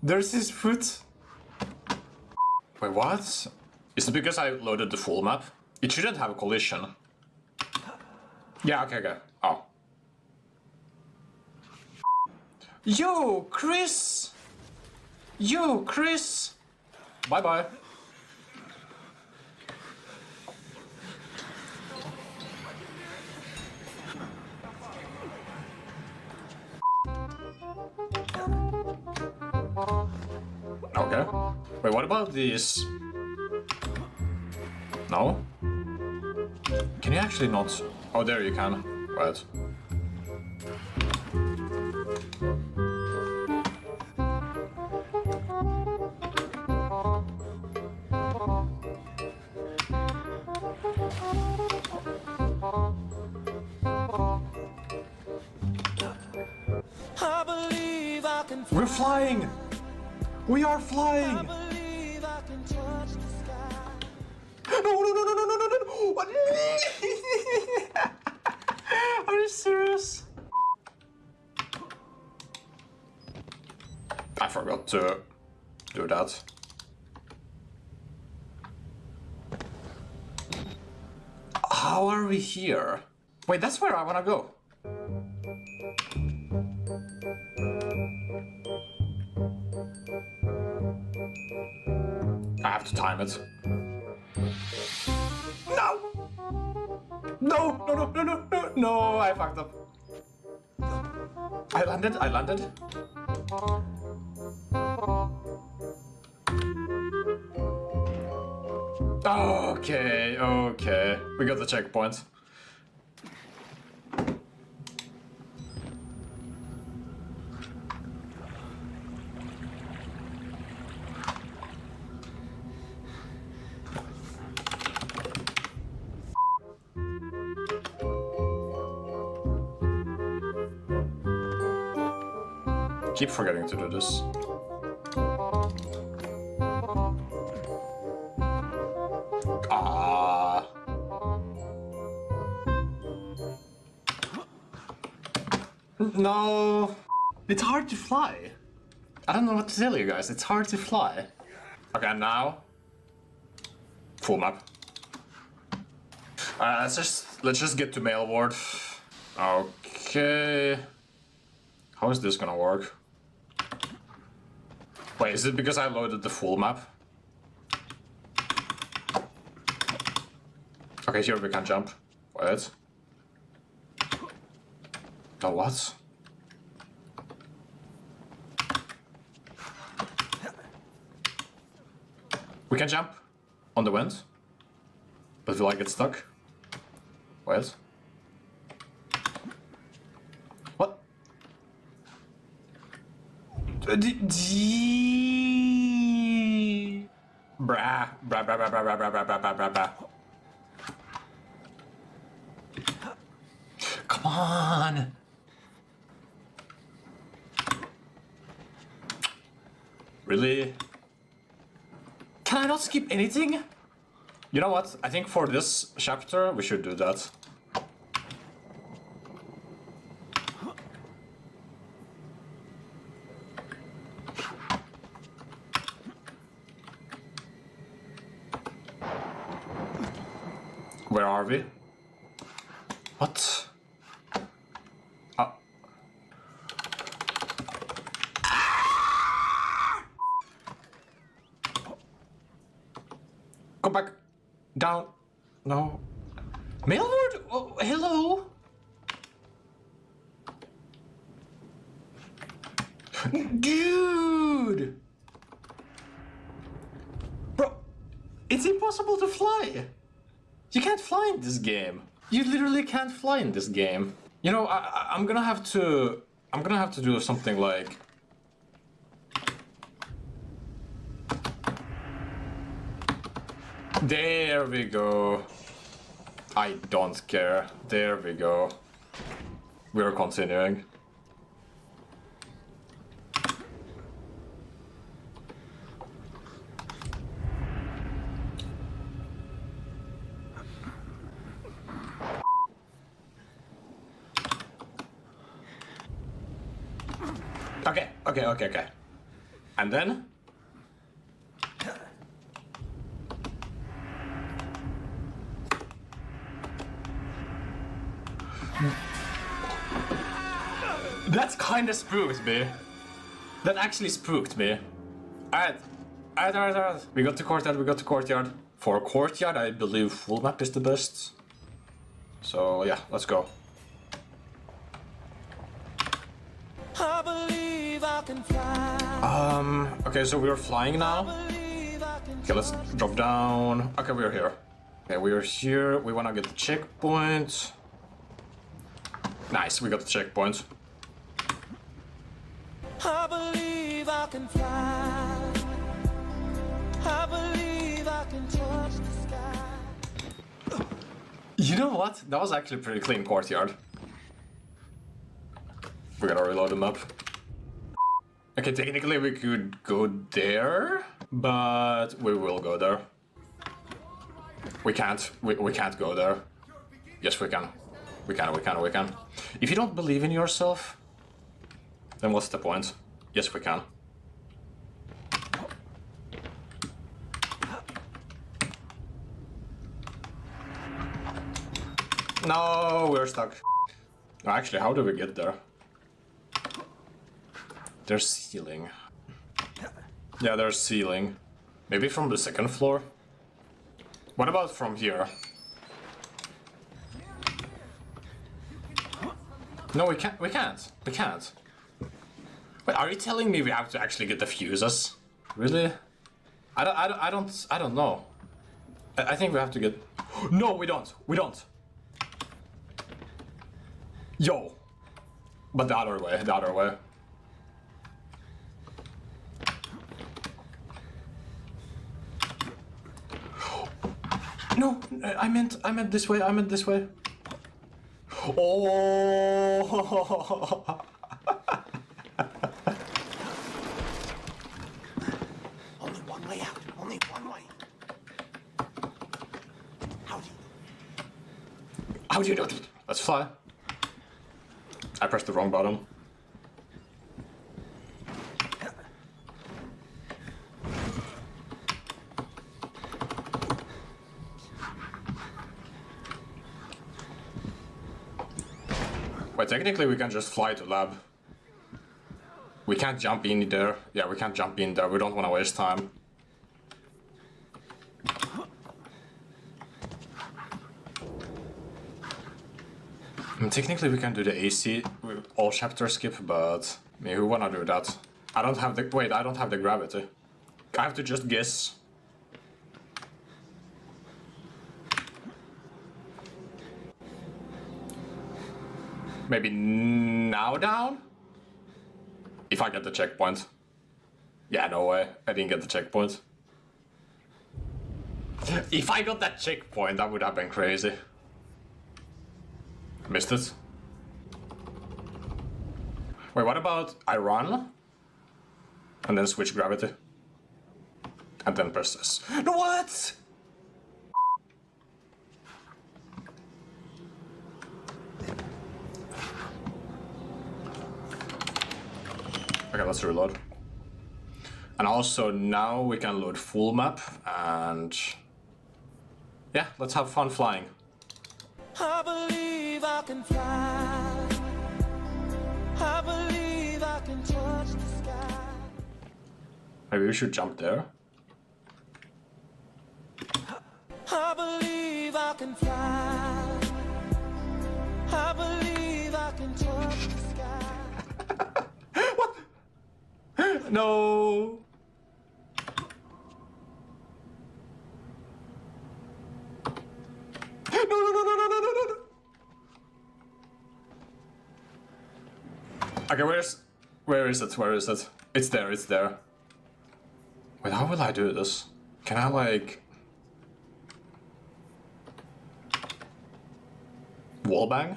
There's his foot. Wait, what? Is it because I loaded the full map? It shouldn't have a collision. Yeah, okay. Oh. Yo, Chris! Yo, Chris! Bye-bye. Okay. Wait, what about these? No? Can you actually not? Oh, there you can. Right. I believe I can fly. We're flying! We are flying! I believe I can touch the sky. No! What? Are you serious? I forgot to do that. How are we here? Wait, that's where I wanna go. I have to time it. No! No, I fucked up. I landed. Okay. We got the checkpoint. Keep forgetting to do this. Ah. No. It's hard to fly. I don't know what to tell you guys. It's hard to fly. Okay, now full map. Let's just get to mail ward. Okay. How is this gonna work? Wait, is it because I loaded the full map? Okay, here we can jump. Wait. Oh, what? We can jump on the wind, but will I get stuck? Wait. What? Brah. Come on. Really? Can I not skip anything? You know what? I think for this chapter we should do that. Where are we? What? Oh. Go back. Down. No. Mailward? Oh, hello? Dude! Bro, it's impossible to fly. You can't fly in this game. You literally can't fly in this game. You know, I'm gonna have to do something like. There we go. I don't care. There we go. We're continuing. Okay. And then... That's kinda spooked me. That actually spooked me. Alright. Alright. We got the courtyard, For courtyard, I believe full map is the best. So yeah, let's go. I believe I can fly. Okay, so we're flying now. Okay, let's drop down. Okay, we're here. Okay, we are here. We wanna get the checkpoint. Nice, we got the checkpoint. I believe I can fly. I believe I can touch the sky. You know what? That was actually a pretty clean courtyard. We gotta reload the map. Okay, technically we could go there, but we will go there. We can't. We can't go there. Yes, we can. We can. If you don't believe in yourself, then what's the point? Yes, we can. No, we're stuck. No, actually, how do we get there? There's ceiling. Yeah, there's ceiling. Maybe from the second floor? What about from here? No, we can't. We can't. Wait, are you telling me we have to actually get the fuses? Really? I don't know. I think we have to get... No, we don't. Yo! But the other way. No, I meant this way. Oh! Only one way out. Only one way. How do you do it? Let's fly. I pressed the wrong button. Wait, technically we can just fly to lab. We can't jump in there. Yeah, we can't jump in there. We don't want to waste time. Technically we can do the AC with all chapter skip, but I mean, who wanna do that? I don't have the... Wait, I don't have the gravity. I have to just guess. Maybe now down? If I get the checkpoint. Yeah, no way. I didn't get the checkpoint. If I got that checkpoint, that would have been crazy. Missed it. Wait, what about I run? And then switch gravity? And then press this. No, what? Okay, let's reload. And also now we can load full map and... Yeah, let's have fun flying. I believe I can fly. I believe I can touch the sky. Maybe we should jump there. I believe I can fly. I believe I can touch the sky. What? No. No. Okay, where is it? It's there. Wait, how will I do this? Can I like... wallbang?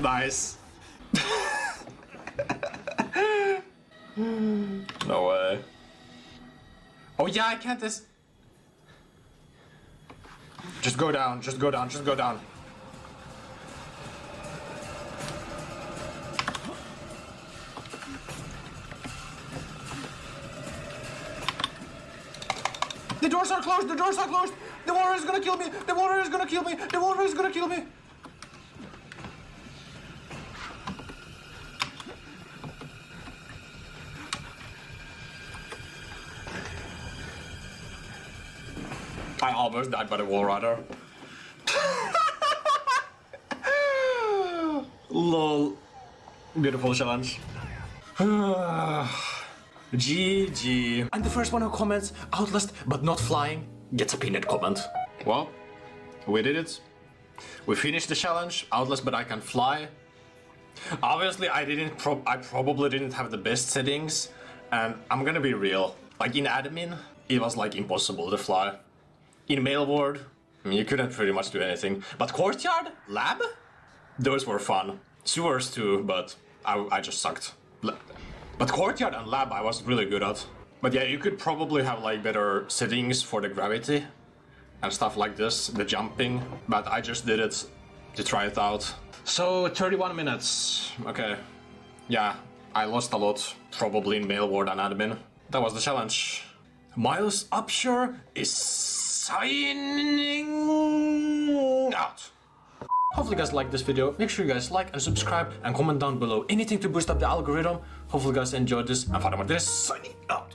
Nice. No way. Oh yeah, I can't this. Just go down, just go down, just go down. The doors are closed, the doors are closed! The water is gonna kill me! The water is gonna kill me! The water is gonna kill me! I almost died by the wall rider. Lol. Beautiful challenge. GG. And the first one who comments Outlast but not flying gets a pinned comment. Well, we did it. We finished the challenge. Outlast but I can fly. Obviously I probably didn't have the best settings, and I'm gonna be real. Like in admin, it was like impossible to fly. In mail ward, you couldn't pretty much do anything. But courtyard, lab, those were fun. Sewers too, but I just sucked. But courtyard and lab I was really good at. But yeah, you could probably have like better settings for the gravity and stuff like this, the jumping. But I just did it to try it out. So 31 minutes. Okay. Yeah, I lost a lot, probably in mail ward and admin. That was the challenge. Miles Upshur is signing out. Hopefully you guys liked this video. Make sure you guys like and subscribe and comment down below anything to boost up the algorithm. Hopefully you guys enjoyed this, and Father Martinez signing out.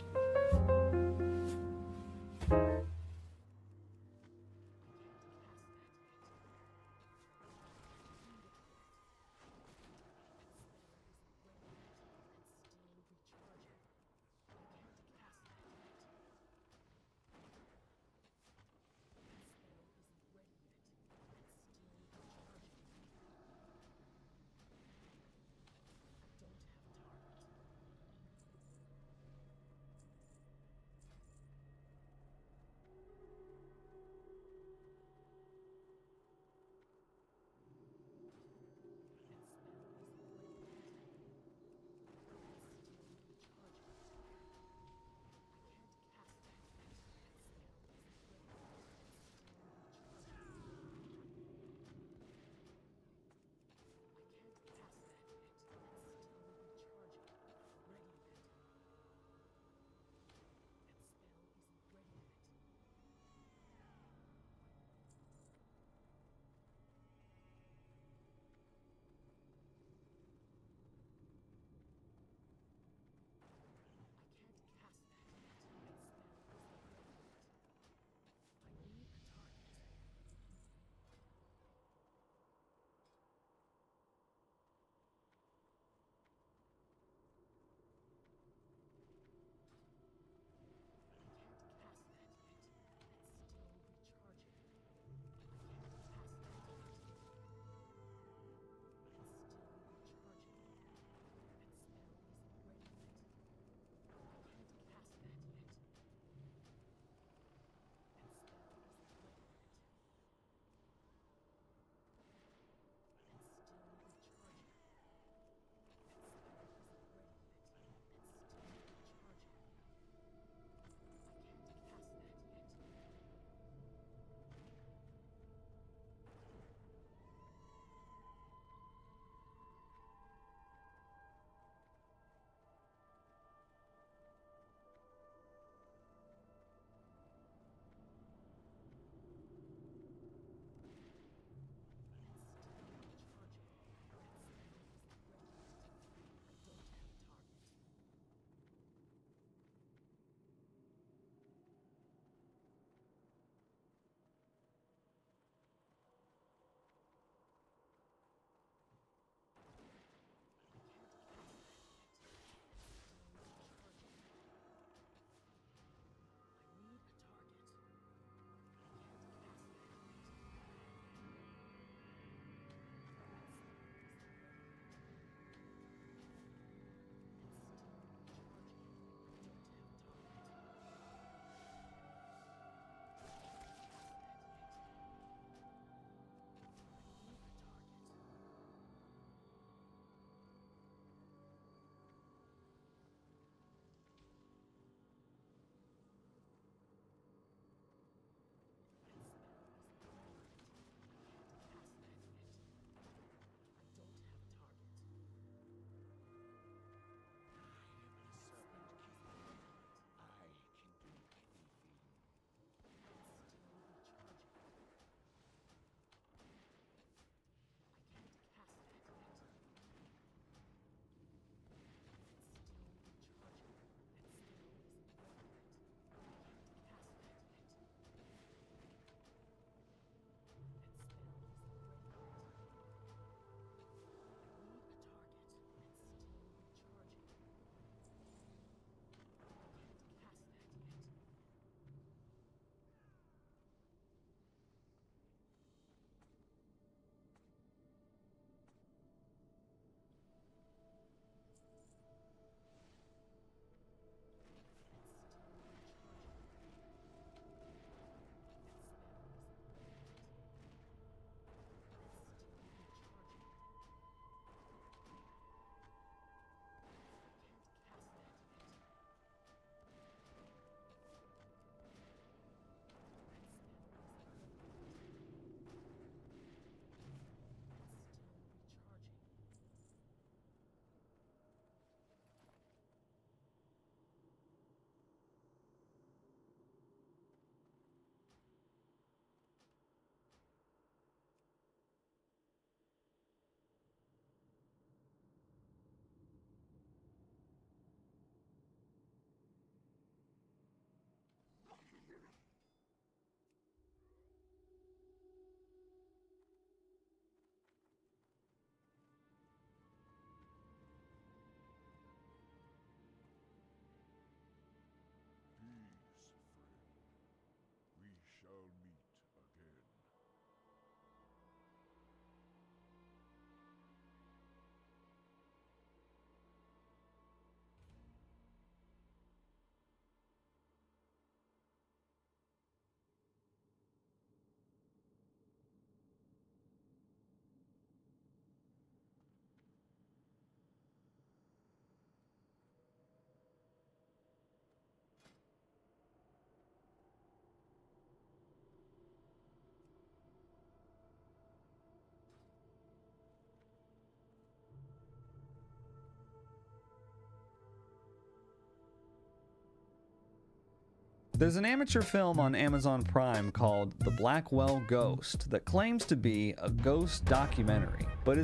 There's an amateur film on Amazon Prime called The Blackwell Ghost that claims to be a ghost documentary, but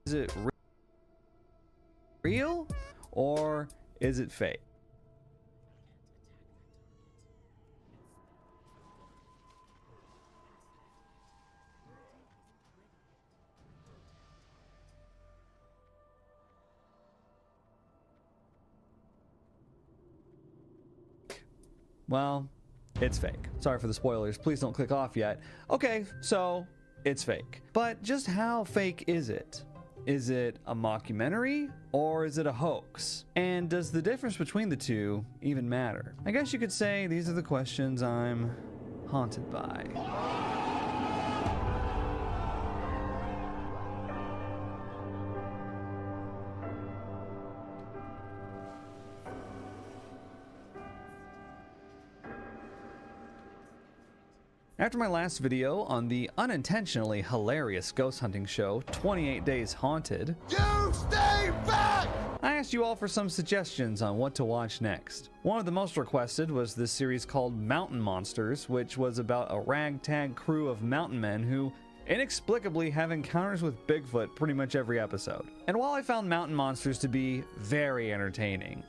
is it real or is it fake? Well, it's fake. Sorry for the spoilers. Please don't click off yet. Okay, so it's fake. But just how fake is it? Is it a mockumentary or is it a hoax? And does the difference between the two even matter? I guess you could say these are the questions I'm haunted by. After my last video on the unintentionally hilarious ghost hunting show, 28 Days Haunted, You stay back! I asked you all for some suggestions on what to watch next. One of the most requested was this series called Mountain Monsters, which was about a ragtag crew of mountain men who inexplicably have encounters with Bigfoot pretty much every episode. And while I found Mountain Monsters to be very entertaining,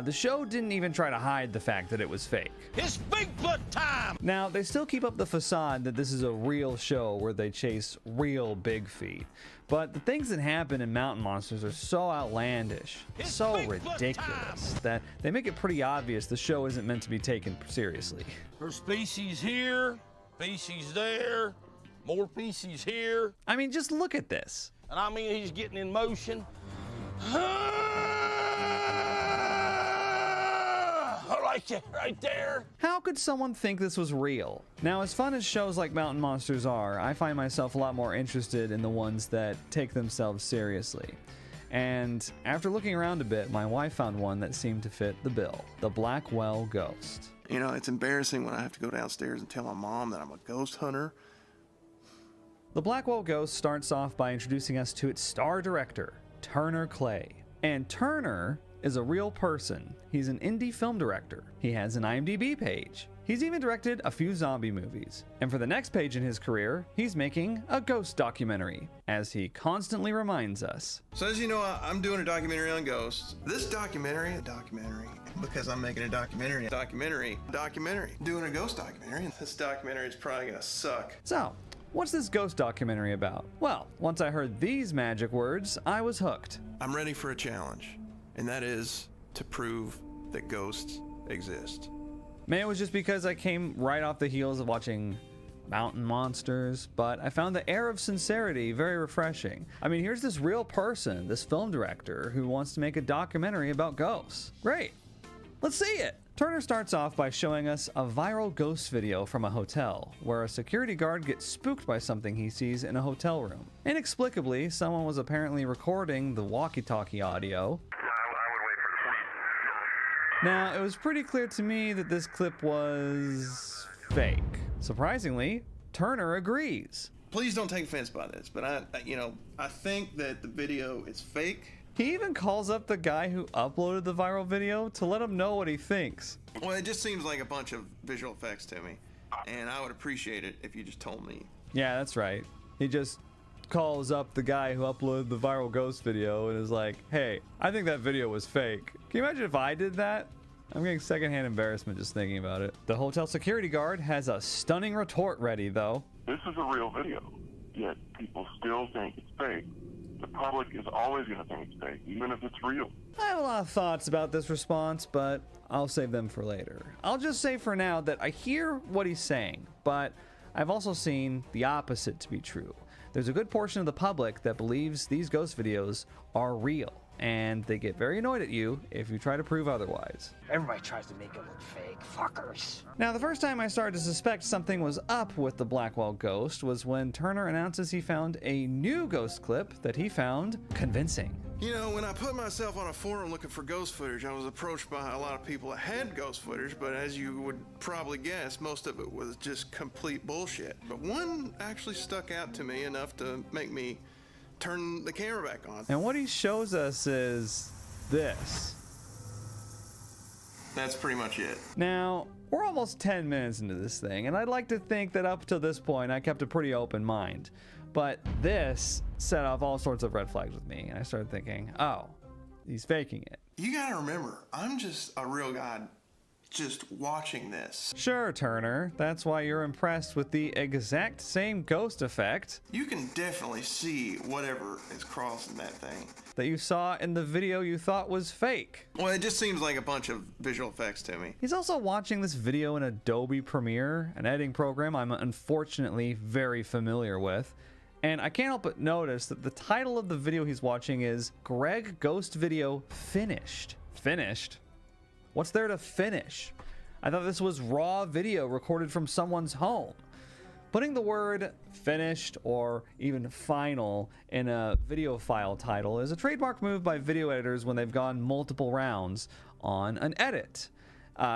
the show didn't even try to hide the fact that it was fake. It's Bigfoot time! Now, they still keep up the facade that this is a real show where they chase real big feet. But the things that happen in Mountain Monsters are so outlandish, so ridiculous, that they make it pretty obvious the show isn't meant to be taken seriously. There's species here, species there, more species here. I mean, just look at this. And I mean, he's getting in motion. I like it right there. How could someone think this was real? Now, as fun as shows like Mountain Monsters are, I find myself a lot more interested in the ones that take themselves seriously. And after looking around a bit, my wife found one that seemed to fit the bill, The Blackwell Ghost. You know, it's embarrassing when I have to go downstairs and tell my mom that I'm a ghost hunter. The Blackwell Ghost starts off by introducing us to its star director, Turner Clay. And Turner is a real person. He's an indie film director. He has an IMDb page. He's even directed a few zombie movies. And for the next page in his career, he's making a ghost documentary, as he constantly reminds us. So as you know, I'm doing a documentary on ghosts. This documentary, because I'm making a documentary, doing a ghost documentary. This documentary is probably gonna suck. So, what's this ghost documentary about? Well, once I heard these magic words, I was hooked. I'm ready for a challenge, and that is to prove that ghosts exist. Maybe it was just because I came right off the heels of watching Mountain Monsters, but I found the air of sincerity very refreshing. I mean, here's this real person, this film director, who wants to make a documentary about ghosts. Great. Let's see it. Turner starts off by showing us a viral ghost video from a hotel, where a security guard gets spooked by something he sees in a hotel room. Inexplicably, someone was apparently recording the walkie-talkie audio. Now, it was pretty clear to me that this clip was fake. Surprisingly, Turner agrees. Please don't take offense by this, but I think that the video is fake. He even calls up the guy who uploaded the viral video to let him know what he thinks. Well, it just seems like a bunch of visual effects to me, and I would appreciate it if you just told me. Yeah, that's right. He just calls up the guy who uploaded the viral ghost video and is like, hey, I think that video was fake. Can you imagine if I did that? I'm getting secondhand embarrassment just thinking about it. The hotel security guard has a stunning retort ready, though. This is a real video, yet people still think it's fake. The public is always going to think it's fake, even if it's real. I have a lot of thoughts about this response, but I'll save them for later. I'll just say for now that I hear what he's saying, but I've also seen the opposite to be true. There's a good portion of the public that believes these ghost videos are real. and they get very annoyed at you if you try to prove otherwise. Everybody tries to make it look fake. Fuckers. Now, the first time I started to suspect something was up with the Blackwell ghost was when Turner announces he found a new ghost clip that he found convincing. You know, when I put myself on a forum looking for ghost footage, I was approached by a lot of people that had ghost footage, but as you would probably guess, most of it was just complete bullshit. But one actually stuck out to me enough to make me turn the camera back on. And what he shows us is this. That's pretty much it. Now, we're almost 10 minutes into this thing, and I'd like to think that up to this point I kept a pretty open mind. But this set off all sorts of red flags with me, and I started thinking, oh, he's faking it. You gotta remember, I'm just a real guy just watching this. Sure, Turner, that's why you're impressed with the exact same ghost effect You can definitely see whatever is crossing that thing. that you saw in the video you thought was fake. Well, it just seems like a bunch of visual effects to me. He's also watching this video in Adobe Premiere, an editing program I'm unfortunately very familiar with. And I can't help but notice that the title of the video he's watching is Greg Ghost Video Finished. Finished? What's there to finish? I thought this was raw video recorded from someone's home. Putting the word finished or even final in a video file title is a trademark move by video editors when they've gone multiple rounds on an edit.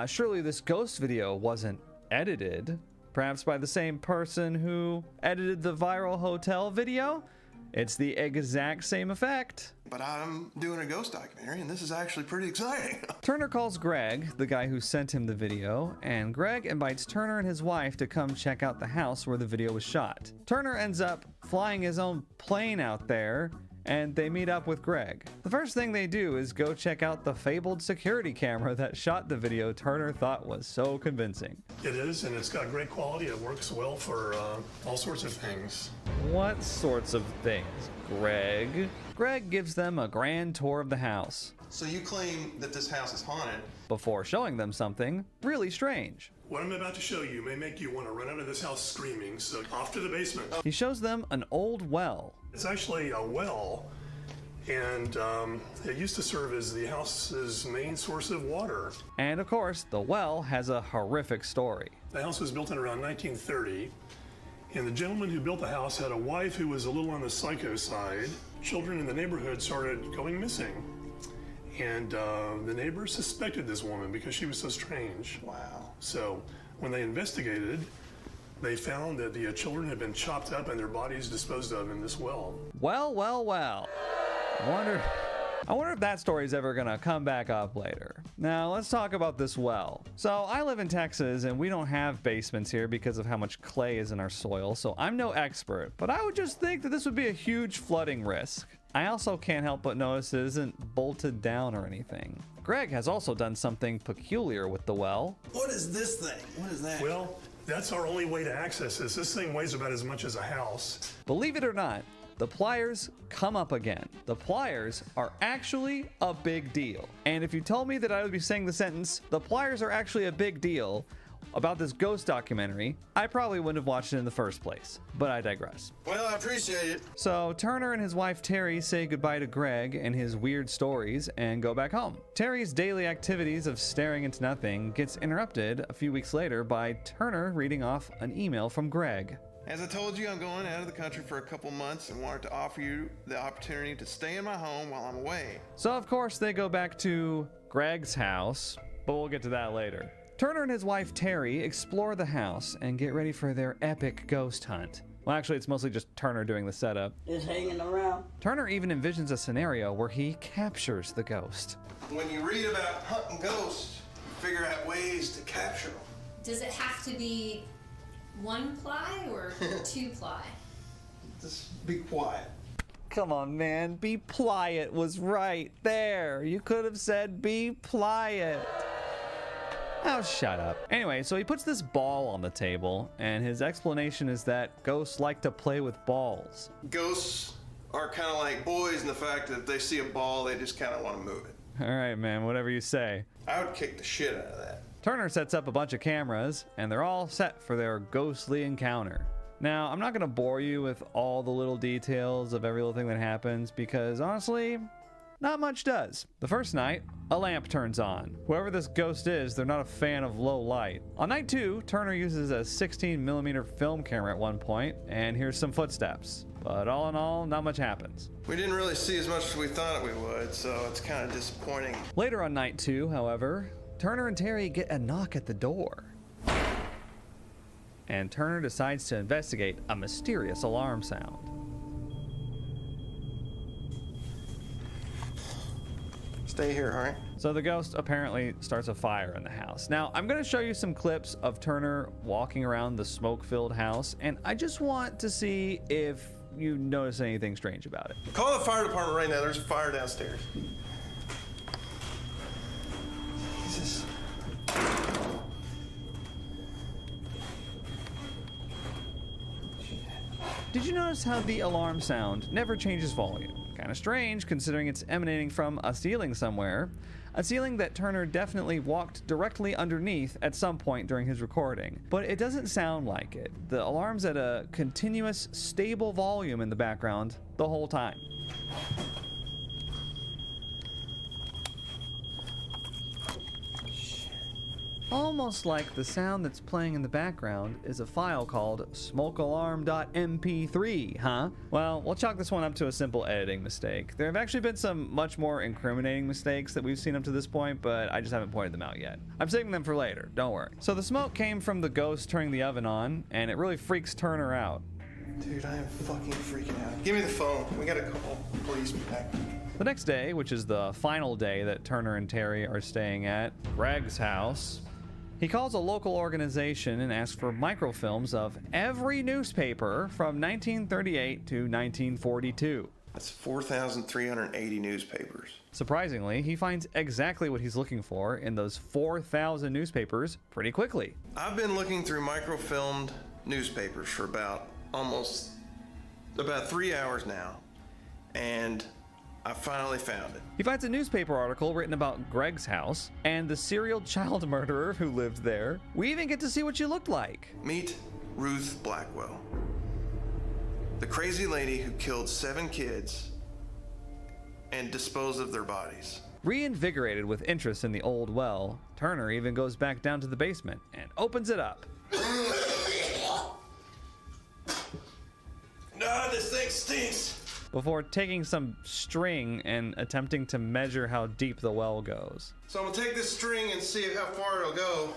Surely this ghost video wasn't edited. Perhaps by the same person who edited the viral hotel video? It's the exact same effect. But I'm doing a ghost documentary, and this is actually pretty exciting. Turner calls Greg, the guy who sent him the video, and Greg invites Turner and his wife to come check out the house where the video was shot. Turner ends up flying his own plane out there, and they meet up with Greg. The first thing they do is go check out the fabled security camera that shot the video Turner thought was so convincing. It is, and it's got great quality. It works well for all sorts of things. What sorts of things, Greg? Greg gives them a grand tour of the house So you claim that this house is haunted? before showing them something really strange. What I'm about to show you may make you want to run out of this house screaming, so off to the basement. He shows them an old well. It's actually a well, and it used to serve as the house's main source of water. And of course, the well has a horrific story. The house was built in around 1930, and the gentleman who built the house had a wife who was a little on the psycho side. Children in the neighborhood started going missing, and the neighbors suspected this woman because she was so strange. Wow. So when they investigated, they found that the children had been chopped up and their bodies disposed of in this well. Well, well, well. I wonder if that story's ever gonna come back up later. Now, let's talk about this well. So, I live in Texas and we don't have basements here because of how much clay is in our soil, so I'm no expert, but I would just think that this would be a huge flooding risk. I also can't help but notice it isn't bolted down or anything. Greg has also done something peculiar with the well. What is this thing? What is that? Well, that's our only way to access this. This thing weighs about as much as a house. Believe it or not, the pliers come up again. The pliers are actually a big deal. And if you told me that I would be saying the sentence, the pliers are actually a big deal, about this ghost documentary, I probably wouldn't have watched it in the first place. But I digress. Well, I appreciate it. So Turner and his wife Terry say goodbye to Greg and his weird stories and go back home. Terry's daily activities of staring into nothing gets interrupted a few weeks later by Turner reading off an email from Greg. As I told you, I'm going out of the country for a couple months and wanted to offer you the opportunity to stay in my home while I'm away. So of course they go back to Greg's house, but we'll get to that later. Turner and his wife Terry explore the house and get ready for their epic ghost hunt. Well, actually, it's mostly just Turner doing the setup. Just hanging around. Turner even envisions a scenario where he captures the ghost. When you read about hunting ghosts, you figure out ways to capture them. Does it have to be 1 ply or 2 ply? Just be quiet. Come on, man. Be pliant was right there. You could have said be pliant. Oh, shut up. Anyway, so he puts this ball on the table, and his explanation is that ghosts like to play with balls. Ghosts are kind of like boys in the fact that if they see a ball, they just kind of want to move it. All right, man, whatever you say. I would kick the shit out of that. Turner sets up a bunch of cameras, and they're all set for their ghostly encounter. Now, I'm not going to bore you with all the little details of every little thing that happens, because honestly, Not much does. The first night, a lamp turns on. Whoever this ghost is, they're not a fan of low light. On night 2, Turner uses a 16mm film camera at one point and hears some footsteps. But all in all, not much happens. We didn't really see as much as we thought we would, so it's kind of disappointing. Later on night 2, however, Turner and Terry get a knock at the door. And Turner decides to investigate a mysterious alarm sound. Stay here, all right? So the ghost apparently starts a fire in the house. Now, I'm going to show you some clips of Turner walking around the smoke-filled house, and I just want to see if you notice anything strange about it. Call the fire department right now. There's a fire downstairs. Jesus. Did you notice how the alarm sound never changes volume? Kind of strange considering it's emanating from a ceiling somewhere. A ceiling that Turner definitely walked directly underneath at some point during his recording. But it doesn't sound like it. The alarm's at a continuous, stable volume in the background the whole time. Almost like the sound that's playing in the background is a file called smokealarm.mp3, huh? Well, we'll chalk this one up to a simple editing mistake. There have actually been some much more incriminating mistakes that we've seen up to this point, but I just haven't pointed them out yet. I'm saving them for later, don't worry. So the smoke came from the ghost turning the oven on, and it really freaks Turner out. Dude, I am fucking freaking out. Give me the phone. We gotta call police back. The next day, which is the final day that Turner and Terry are staying at Greg's house, he calls a local organization and asks for microfilms of every newspaper from 1938 to 1942. That's 4,380 newspapers. Surprisingly, he finds exactly what he's looking for in those 4,000 newspapers pretty quickly. I've been looking through microfilmed newspapers for about 3 hours now, and I finally found it. He finds a newspaper article written about Greg's house and the serial child murderer who lived there. We even get to see what she looked like. Meet Ruth Blackwell, the crazy lady who killed 7 kids and disposed of their bodies. Reinvigorated with interest in the old well, Turner even goes back down to the basement and opens it up. No, this thing stinks. Before taking some string and attempting to measure how deep the well goes. So I'm gonna take this string and see how far it'll go.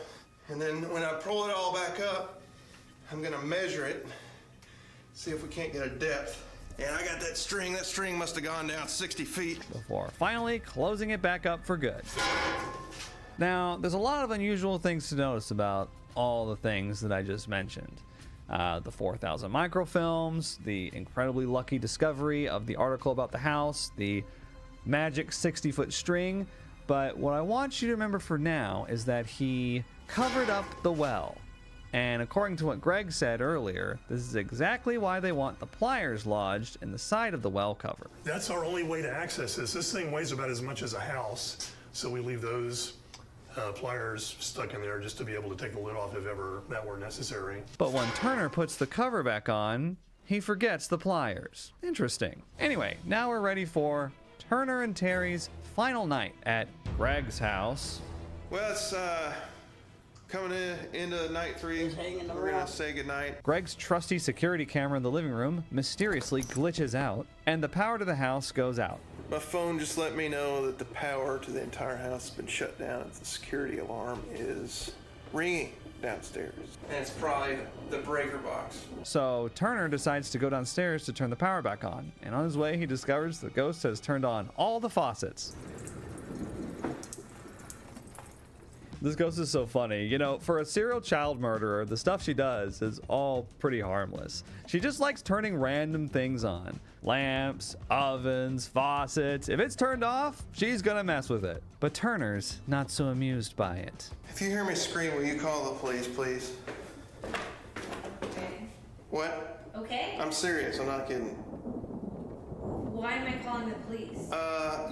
And then when I pull it all back up, I'm gonna measure it, see if we can't get a depth. And I got that string must have gone down 60 feet. Before finally closing it back up for good. Now, there's a lot of unusual things to notice about all the things that I just mentioned. The 4,000 microfilms, the incredibly lucky discovery of the article about the house, the magic 60-foot string. But what I want you to remember for now is that he covered up the well. And according to what Greg said earlier, this is exactly why they want the pliers lodged in the side of the well cover. That's our only way to access this. This thing weighs about as much as a house, so we leave those pliers stuck in there just to be able to take the lid off if ever that were necessary. But when Turner puts the cover back on, he forgets the pliers. Interesting. Anyway, now we're ready for Turner and Terry's final night at Greg's house. Well, it's coming into night 3. We're gonna say goodnight. Greg's trusty security camera in the living room mysteriously glitches out, and the power to the house goes out. My phone just let me know that the power to the entire house has been shut down. The security alarm is ringing downstairs. And it's probably the breaker box. So Turner decides to go downstairs to turn the power back on. And on his way, he discovers the ghost has turned on all the faucets. This ghost is so funny. You know, for a serial child murderer, the stuff she does is all pretty harmless. She just likes turning random things on. Lamps, ovens, faucets. If it's turned off, she's gonna mess with it. But Turner's not so amused by it. If you hear me scream, will you call the police, please? Okay. What? Okay. I'm serious, I'm not kidding. Why am I calling the police?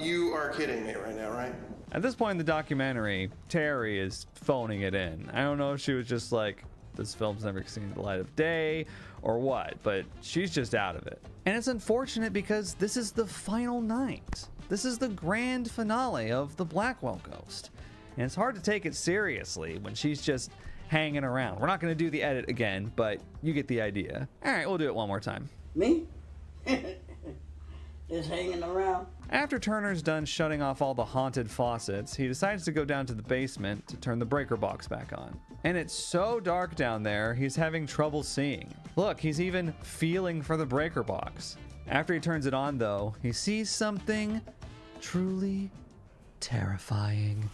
You are kidding me right now, right? At this point in the documentary, Terry is phoning it in. I don't know if she was just like, this film's never seen the light of day or what, but she's just out of it. And it's unfortunate because this is the final night. This is the grand finale of the Blackwell Ghost. And it's hard to take it seriously when she's just hanging around. We're not going to do the edit again, but you get the idea. All right, we'll do it one more time. Me? Just hanging around. After Turner's done shutting off all the haunted faucets, he decides to go down to the basement to turn the breaker box back on. And it's so dark down there, he's having trouble seeing. Look, he's even feeling for the breaker box. After he turns it on, though, he sees something truly terrifying.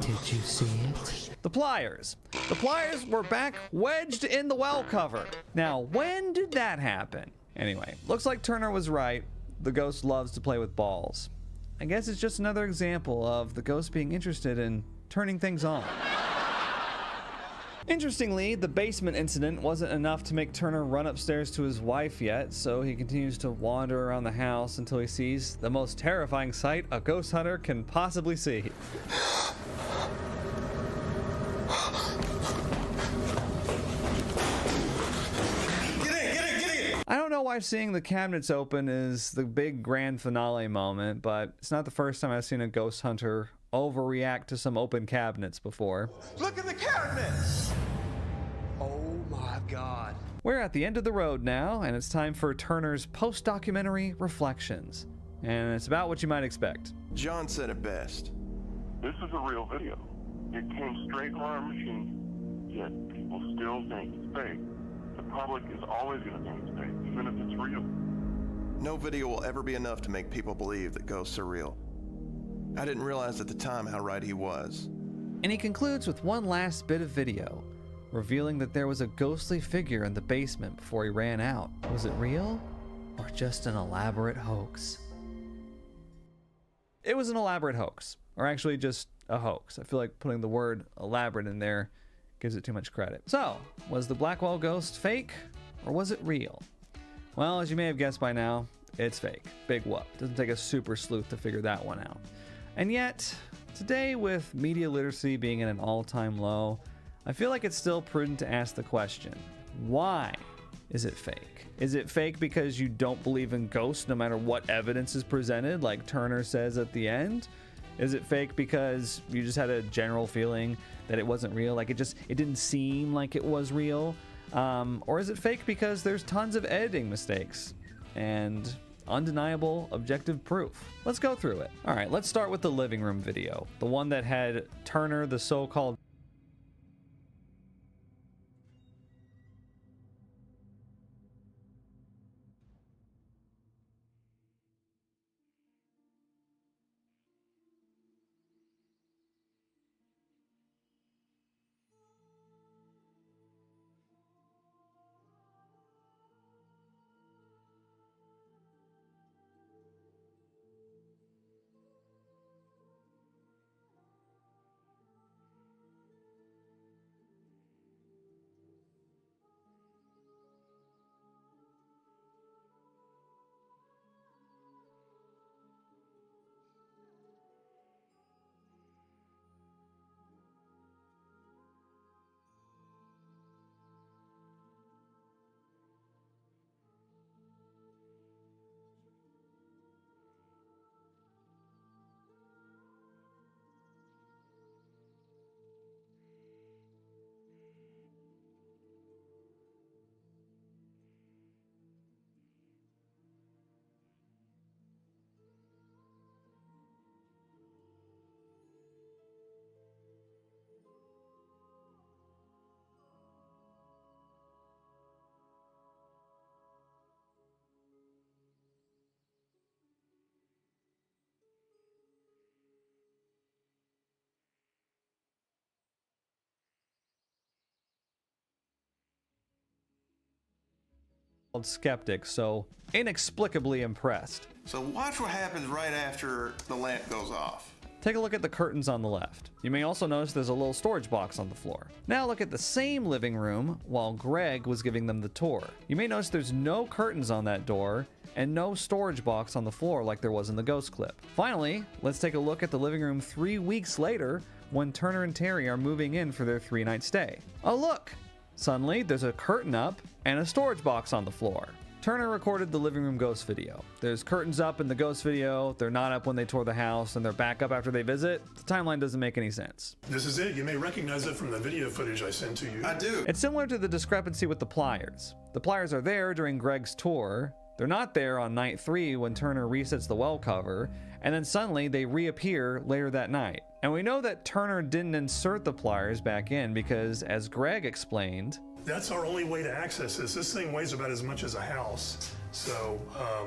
Did you see it? The pliers. The pliers were back wedged in the well cover. Now, when did that happen? Anyway, looks like Turner was right. The ghost loves to play with balls. I guess it's just another example of the ghost being interested in turning things on. Interestingly, the basement incident wasn't enough to make Turner run upstairs to his wife yet, so he continues to wander around the house until he sees the most terrifying sight a ghost hunter can possibly see. I don't know why seeing the cabinets open is the big grand finale moment, but it's not the first time I've seen a ghost hunter overreact to some open cabinets before. Look at the cabinets! Oh my god. We're at the end of the road now, and it's time for Turner's post-documentary reflections. And it's about what you might expect. John said it best. This is a real video. It came straight from our machine, yet people still think it's fake. The public is always going to think it's fake, even if it's real. No video will ever be enough to make people believe that ghosts are real. I didn't realize at the time how right he was. And he concludes with one last bit of video, revealing that there was a ghostly figure in the basement before he ran out. Was it real, or just an elaborate hoax? It was an elaborate hoax, or actually just a hoax. I feel like putting the word elaborate in there gives it too much credit. So, was the Blackwell ghost fake, or was it real? Well, as you may have guessed by now, it's fake. Big whoop. Doesn't take a super sleuth to figure that one out. And yet, today with media literacy being at an all-time low, I feel like it's still prudent to ask the question, why is it fake? Is it fake because you don't believe in ghosts no matter what evidence is presented, like Turner says at the end? Is it fake because you just had a general feeling that it wasn't real? Like it didn't seem like it was real? Or is it fake because there's tons of editing mistakes and undeniable objective proof? Let's go through it. All right, let's start with the living room video. The one that had Turner, the so-called skeptic, so inexplicably impressed. So watch what happens right after the lamp goes off. Take a look at the curtains on the left. You may also notice there's a little storage box on the floor. Now look at the same living room while Greg was giving them the tour. You may notice there's no curtains on that door and no storage box on the floor like there was in the ghost clip. Finally, let's take a look at the living room 3 weeks later when Turner and Terry are moving in for their 3-night stay. Oh look! Suddenly, there's a curtain up and a storage box on the floor. Turner recorded the living room ghost video. There's curtains up in the ghost video, they're not up when they tore the house, and they're back up after they visit. The timeline doesn't make any sense. This is it. You may recognize it from the video footage I sent to you. I do. It's similar to the discrepancy with the pliers. The pliers are there during Greg's tour, they're not there on night 3 when Turner resets the well cover, and then suddenly they reappear later that night. And we know that Turner didn't insert the pliers back in because, as Greg explained, That's our only way to access this. This thing weighs about as much as a house. So,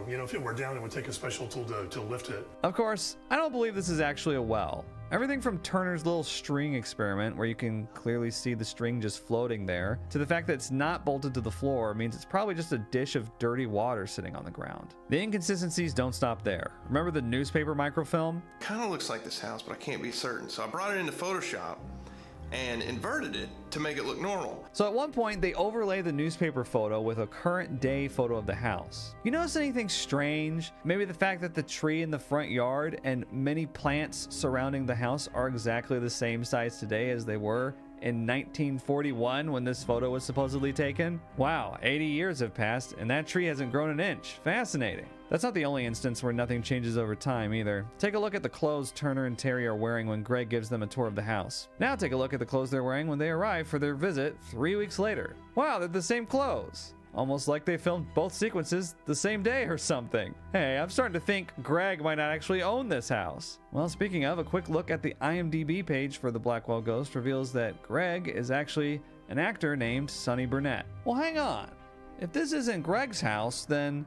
if it were down, it would take a special tool to lift it. Of course, I don't believe this is actually a well. Everything from Turner's little string experiment, where you can clearly see the string just floating there, to the fact that it's not bolted to the floor means it's probably just a dish of dirty water sitting on the ground. The inconsistencies don't stop there. Remember the newspaper microfilm? Kind of looks like this house, but I can't be certain. So I brought it into Photoshop and inverted it to make it look normal. So at one point, they overlay the newspaper photo with a current day photo of the house. You notice anything strange? Maybe the fact that the tree in the front yard and many plants surrounding the house are exactly the same size today as they were in 1941 when this photo was supposedly taken? Wow, 80 years have passed and that tree hasn't grown an inch. Fascinating. That's not the only instance where nothing changes over time either. Take a look at the clothes Turner and Terry are wearing when Greg gives them a tour of the house. Now take a look at the clothes they're wearing when they arrive for their visit 3 weeks later. Wow, they're the same clothes. Almost like they filmed both sequences the same day or something. Hey, I'm starting to think Greg might not actually own this house. Well, speaking of, a quick look at the IMDb page for the Blackwell Ghost reveals that Greg is actually an actor named Sonny Burnett. Well, hang on. If this isn't Greg's house, then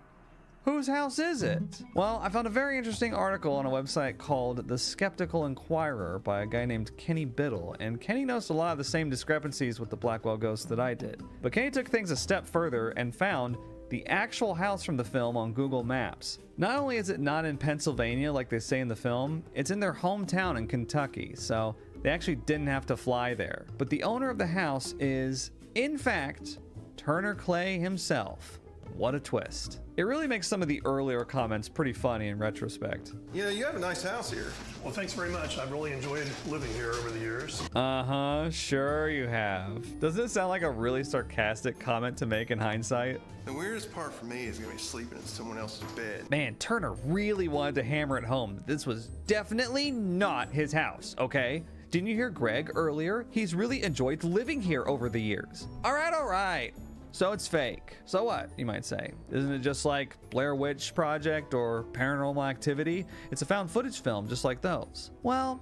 whose house is it? Well, I found a very interesting article on a website called The Skeptical Inquirer by a guy named Kenny Biddle, and Kenny noticed a lot of the same discrepancies with the Blackwell Ghost that I did. But Kenny took things a step further and found the actual house from the film on Google Maps. Not only is it not in Pennsylvania like they say in the film, it's in their hometown in Kentucky, so they actually didn't have to fly there. But the owner of the house is, in fact, Turner Clay himself. What a twist. It really makes some of the earlier comments pretty funny in retrospect. Yeah, you have a nice house here. Well, thanks very much. I've really enjoyed living here over the years. Uh-huh, sure you have. Doesn't it sound like a really sarcastic comment to make in hindsight? The weirdest part for me is gonna be sleeping in someone else's bed. Man, Turner really wanted to hammer it home that this was definitely not his house, okay? Didn't you hear Greg earlier? He's really enjoyed living here over the years. All right. So it's fake. So what, you might say? Isn't it just like Blair Witch Project or Paranormal Activity? It's a found footage film just like those. Well,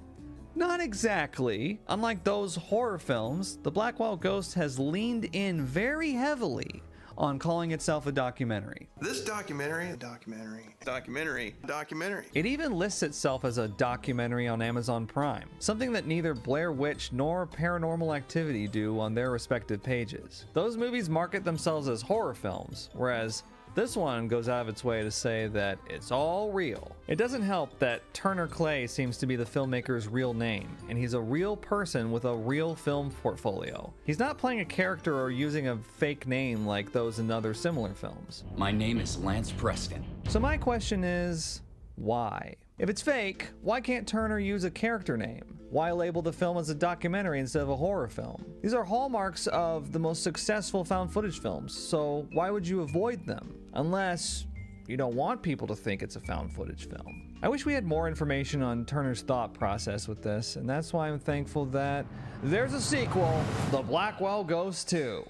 not exactly. Unlike those horror films, the Blackwell Ghost has leaned in very heavily on calling itself a documentary. This documentary. It even lists itself as a documentary on Amazon Prime, something that neither Blair Witch nor Paranormal Activity do on their respective pages. Those movies market themselves as horror films, whereas this one goes out of its way to say that it's all real. It doesn't help that Turner Clay seems to be the filmmaker's real name, and he's a real person with a real film portfolio. He's not playing a character or using a fake name like those in other similar films. My name is Lance Preston. So my question is, why? If it's fake, why can't Turner use a character name? Why label the film as a documentary instead of a horror film? These are hallmarks of the most successful found footage films, so why would you avoid them? Unless you don't want people to think it's a found footage film. I wish we had more information on Turner's thought process with this, and that's why I'm thankful that there's a sequel, The Blackwell Ghost 2.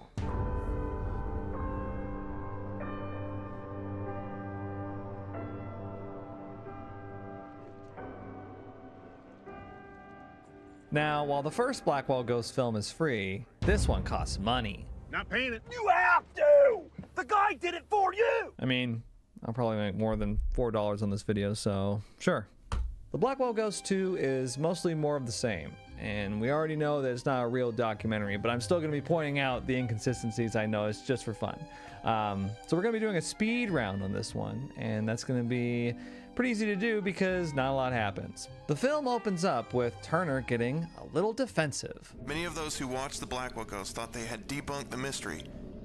Now, while the first Blackwell Ghost film is free, this one costs money. Not paying it. You have to! The guy did it for you! I mean, I'll probably make more than $4 on this video, so sure. The Blackwell Ghost 2 is mostly more of the same, and we already know that it's not a real documentary, but I'm still going to be pointing out the inconsistencies I noticed just for fun. So we're going to be doing a speed round on this one, and that's going to be pretty easy to do because not a lot happens. The film opens up with Turner getting a little defensive. Many of those who watched the Blackwell Ghost thought they had debunked the mystery,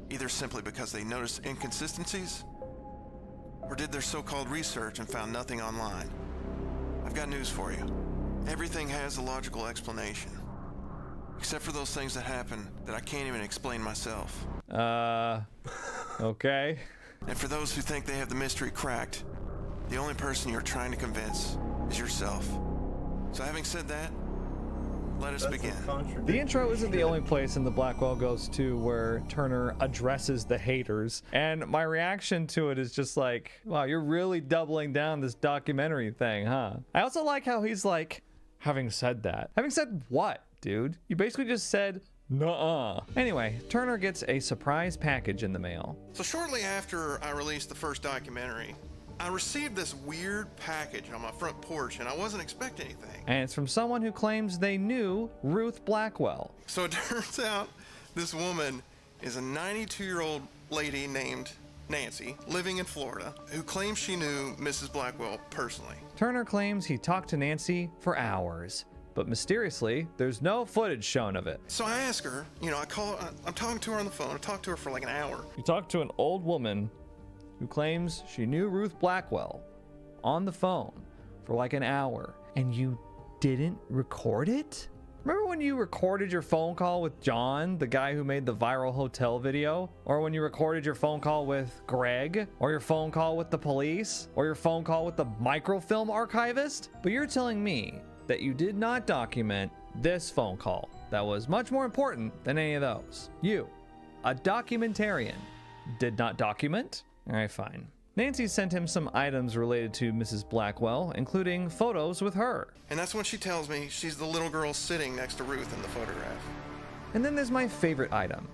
either simply because they noticed inconsistencies, or did their so-called research and found nothing online. I've got news for you. Everything has a logical explanation. Except for those things that happen that I can't even explain myself. Okay. And for those who think they have the mystery cracked, the only person you're trying to convince is yourself. So having said that, let us begin. The intro isn't the only place in the Blackwell goes to where Turner addresses the haters, and my reaction to it is just like, wow, you're really doubling down this documentary thing, huh? I also like how he's like, having said that. Having said what, dude? You basically just said, nuh-uh. Anyway, Turner gets a surprise package in the mail. So shortly after I released the first documentary, I received this weird package on my front porch, and I wasn't expecting anything. And it's from someone who claims they knew Ruth Blackwell. So it turns out this woman is a 92-year-old lady named Nancy, living in Florida, who claims she knew Mrs. Blackwell personally. Turner claims he talked to Nancy for hours, but mysteriously, there's no footage shown of it. So I ask her, I'm talking to her on the phone. I talked to her for like an hour. You talked to an old woman who claims she knew Ruth Blackwell on the phone for like an hour, and you didn't record it? Remember when you recorded your phone call with John, the guy who made the viral hotel video? Or when you recorded your phone call with Greg? Or your phone call with the police? Or your phone call with the microfilm archivist? But you're telling me that you did not document this phone call that was much more important than any of those. You, a documentarian, did not document? All right, fine. Nancy sent him some items related to Mrs. Blackwell, including photos with her. And that's when she tells me she's the little girl sitting next to Ruth in the photograph. And then there's my favorite item,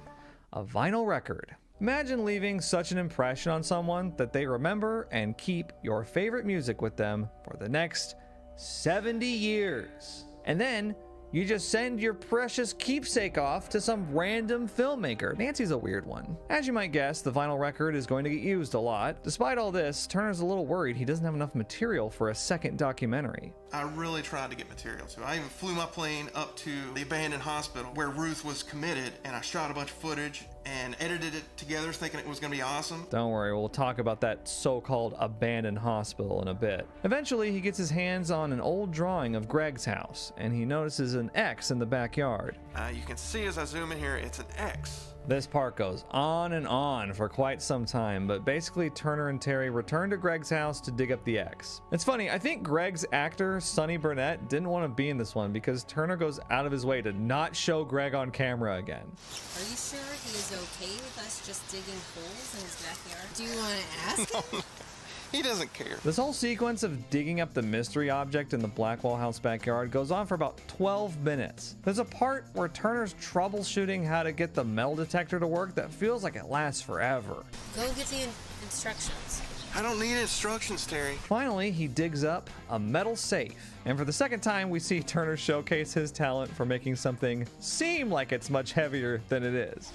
a vinyl record. Imagine leaving such an impression on someone that they remember and keep your favorite music with them for the next 70 years. And then you just send your precious keepsake off to some random filmmaker. Nancy's a weird one. As you might guess, the vinyl record is going to get used a lot. Despite all this, Turner's a little worried he doesn't have enough material for a second documentary. I really tried to get material too. I even flew my plane up to the abandoned hospital where Ruth was committed, and I shot a bunch of footage and edited it together thinking it was going to be awesome. Don't worry, we'll talk about that so-called abandoned hospital in a bit. Eventually, he gets his hands on an old drawing of Greg's house, and he notices an X in the backyard. You can see as I zoom in here, it's an X. This part goes on and on for quite some time, but basically Turner and Terry return to Greg's house to dig up the X. It's funny, I think Greg's actor, Sonny Burnett, didn't want to be in this one because Turner goes out of his way to not show Greg on camera again. Are you sure he is okay with us just digging holes in his backyard? Do you want to ask him? He doesn't care. This whole sequence of digging up the mystery object in the Blackwell house backyard goes on for about 12 minutes. There's a part where Turner's troubleshooting how to get the metal detector to work that feels like it lasts forever. Go get the instructions. I don't need instructions, Terry. Finally, he digs up a metal safe. And for the second time, we see Turner showcase his talent for making something seem like it's much heavier than it is.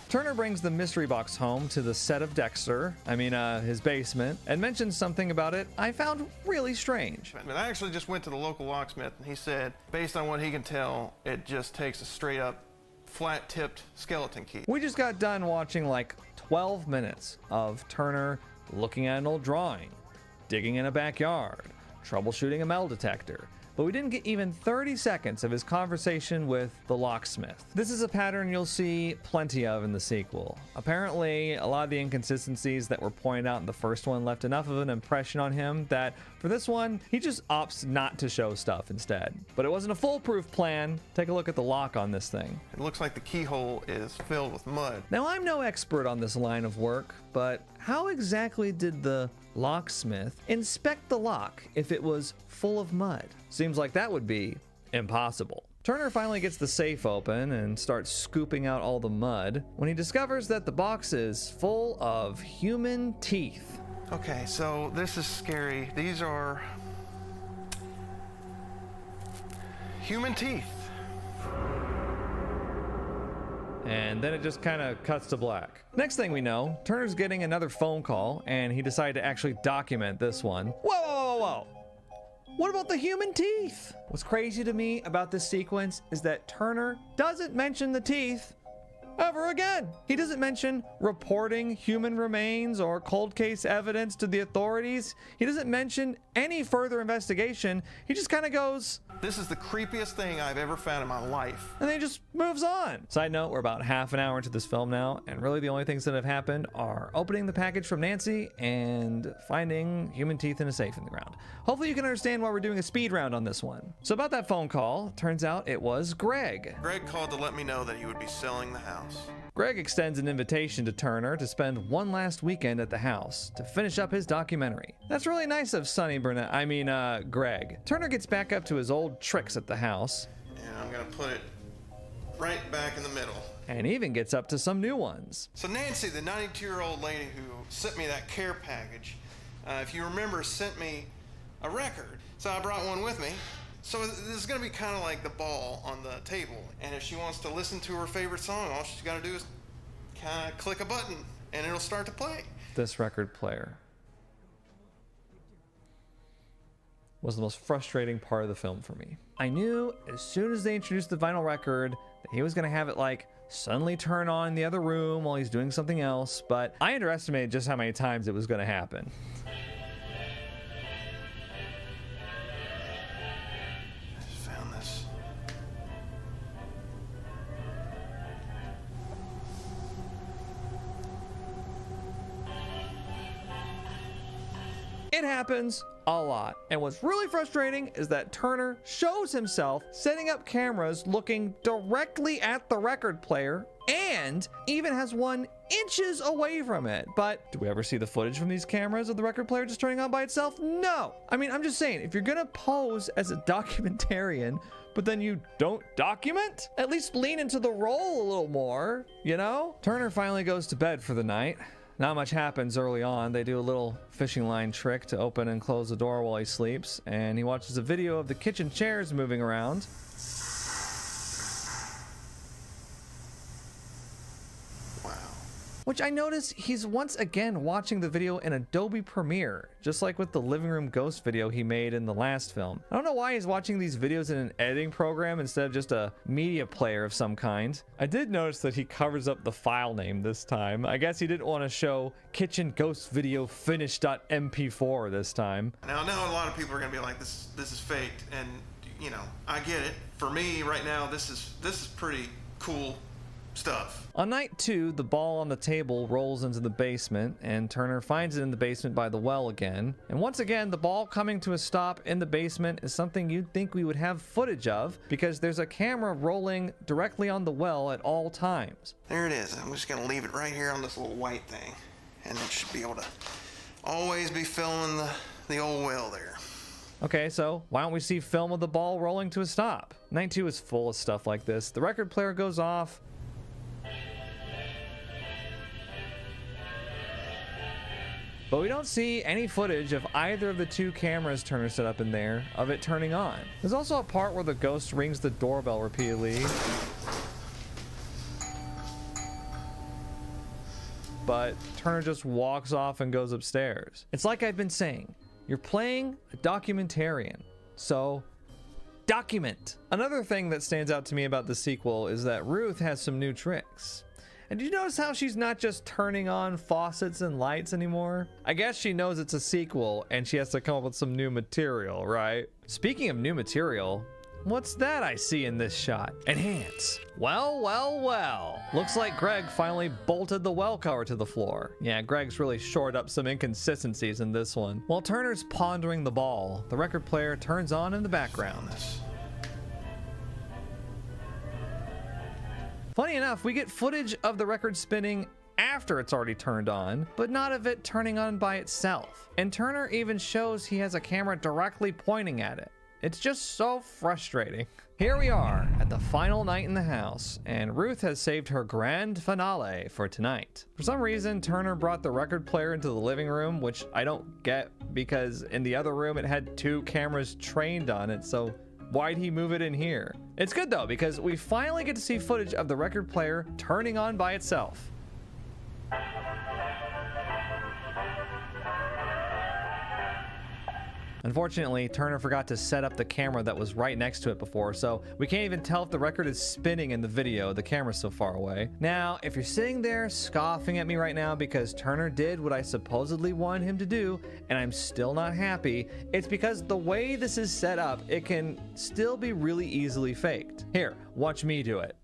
Turner brings the mystery box home to the set of Dexter, his basement, and mentions something about it I found really strange. I actually just went to the local locksmith, and he said, based on what he can tell, it just takes a straight up, flat-tipped skeleton key. We just got done watching like 12 minutes of Turner looking at an old drawing, digging in a backyard, troubleshooting a metal detector. But we didn't get even 30 seconds of his conversation with the locksmith. This is a pattern you'll see plenty of in the sequel. Apparently, a lot of the inconsistencies that were pointed out in the first one left enough of an impression on him that for this one, he just opts not to show stuff instead. But it wasn't a foolproof plan. Take a look at the lock on this thing. It looks like the keyhole is filled with mud. Now, I'm no expert on this line of work, but how exactly did the locksmith inspect the lock if it was full of mud? Seems like that would be impossible. Turner finally gets the safe open and starts scooping out all the mud when he discovers that the box is full of human teeth. Okay, so this is scary. These are human teeth. And then it just kind of cuts to black. Next thing we know, Turner's getting another phone call, and he decided to actually document this one. Whoa, whoa, whoa, whoa! What about the human teeth? What's crazy to me about this sequence is that Turner doesn't mention the teeth ever again. He doesn't mention reporting human remains or cold case evidence to the authorities. He doesn't mention any further investigation. He just kind of goes, "This is the creepiest thing I've ever found in my life." and then he just moves on. Side note, we're about half an hour into this film now, and really the only things that have happened are opening the package from Nancy and finding human teeth in a safe in the ground. Hopefully you can understand why we're doing a speed round on this one. So about that phone call, turns out it was Greg. Greg called to let me know that he would be selling the house. Greg extends an invitation to Turner to spend one last weekend at the house to finish up his documentary. That's really nice of Greg. Turner gets back up to his old tricks at the house. And I'm gonna put it right back in the middle. And even gets up to some new ones. So Nancy, the 92-year-old lady who sent me that care package, if you remember, sent me a record. So I brought one with me. So this is gonna be kind of like the ball on the table. And if she wants to listen to her favorite song, all she's gotta do is kind of click a button and it'll start to play. This record player was the most frustrating part of the film for me. I knew as soon as they introduced the vinyl record that he was gonna have it like suddenly turn on in the other room while he's doing something else, but I underestimated just how many times it was gonna happen. It happens a lot. And what's really frustrating is that Turner shows himself setting up cameras looking directly at the record player and even has one inches away from it. But do we ever see the footage from these cameras of the record player just turning on by itself? No. I mean, I'm just saying, if you're gonna pose as a documentarian, but then you don't document, at least lean into the role a little more, you know? Turner finally goes to bed for the night. Not much happens early on. They do a little fishing line trick to open and close the door while he sleeps, and he watches a video of the kitchen chairs moving around. Which I notice he's once again watching the video in Adobe Premiere, just like with the living room ghost video he made in the last film. I don't know why he's watching these videos in an editing program instead of just a media player of some kind. I did notice that he covers up the file name this time. I guess he didn't want to show kitchen ghost video finish.mp4 this time. Now I know a lot of people are gonna be like, this is faked, and you know, I get it. For me right now, this is pretty cool stuff. On night 2, the ball on the table rolls into the basement, and Turner finds it in the basement by the well again. And once again, the ball coming to a stop in the basement is something you'd think we would have footage of, because there's a camera rolling directly on the well at all times. There it is. I'm just gonna leave it right here on this little white thing, and it should be able to always be filming the old well there. Okay, so why don't we see film of the ball rolling to a stop? Night 2 is full of stuff like this. The record player goes off. But we don't see any footage of either of the two cameras Turner set up in there of it turning on. There's also a part where the ghost rings the doorbell repeatedly. But Turner just walks off and goes upstairs. It's like I've been saying, you're playing a documentarian, so document. Another thing that stands out to me about the sequel is that Ruth has some new tricks. And did you notice how she's not just turning on faucets and lights anymore? I guess she knows it's a sequel and she has to come up with some new material, right? Speaking of new material, what's that I see in this shot? Enhance. Well, well, well. Looks like Greg finally bolted the well cover to the floor. Yeah, Greg's really shored up some inconsistencies in this one. While Turner's pondering the ball, the record player turns on in the background. Funny enough, we get footage of the record spinning after it's already turned on, but not of it turning on by itself. And Turner even shows he has a camera directly pointing at it. It's just so frustrating. Here we are at the final night in the house, and Ruth has saved her grand finale for tonight. For some reason, Turner brought the record player into the living room, which I don't get because in the other room it had two cameras trained on it, so why'd he move it in here? It's good though, because we finally get to see footage of the record player turning on by itself. Unfortunately, Turner forgot to set up the camera that was right next to it before, so we can't even tell if the record is spinning in the video. The camera's so far away. Now, if you're sitting there scoffing at me right now because Turner did what I supposedly wanted him to do, and I'm still not happy, it's because the way this is set up, it can still be really easily faked. Here, watch me do it.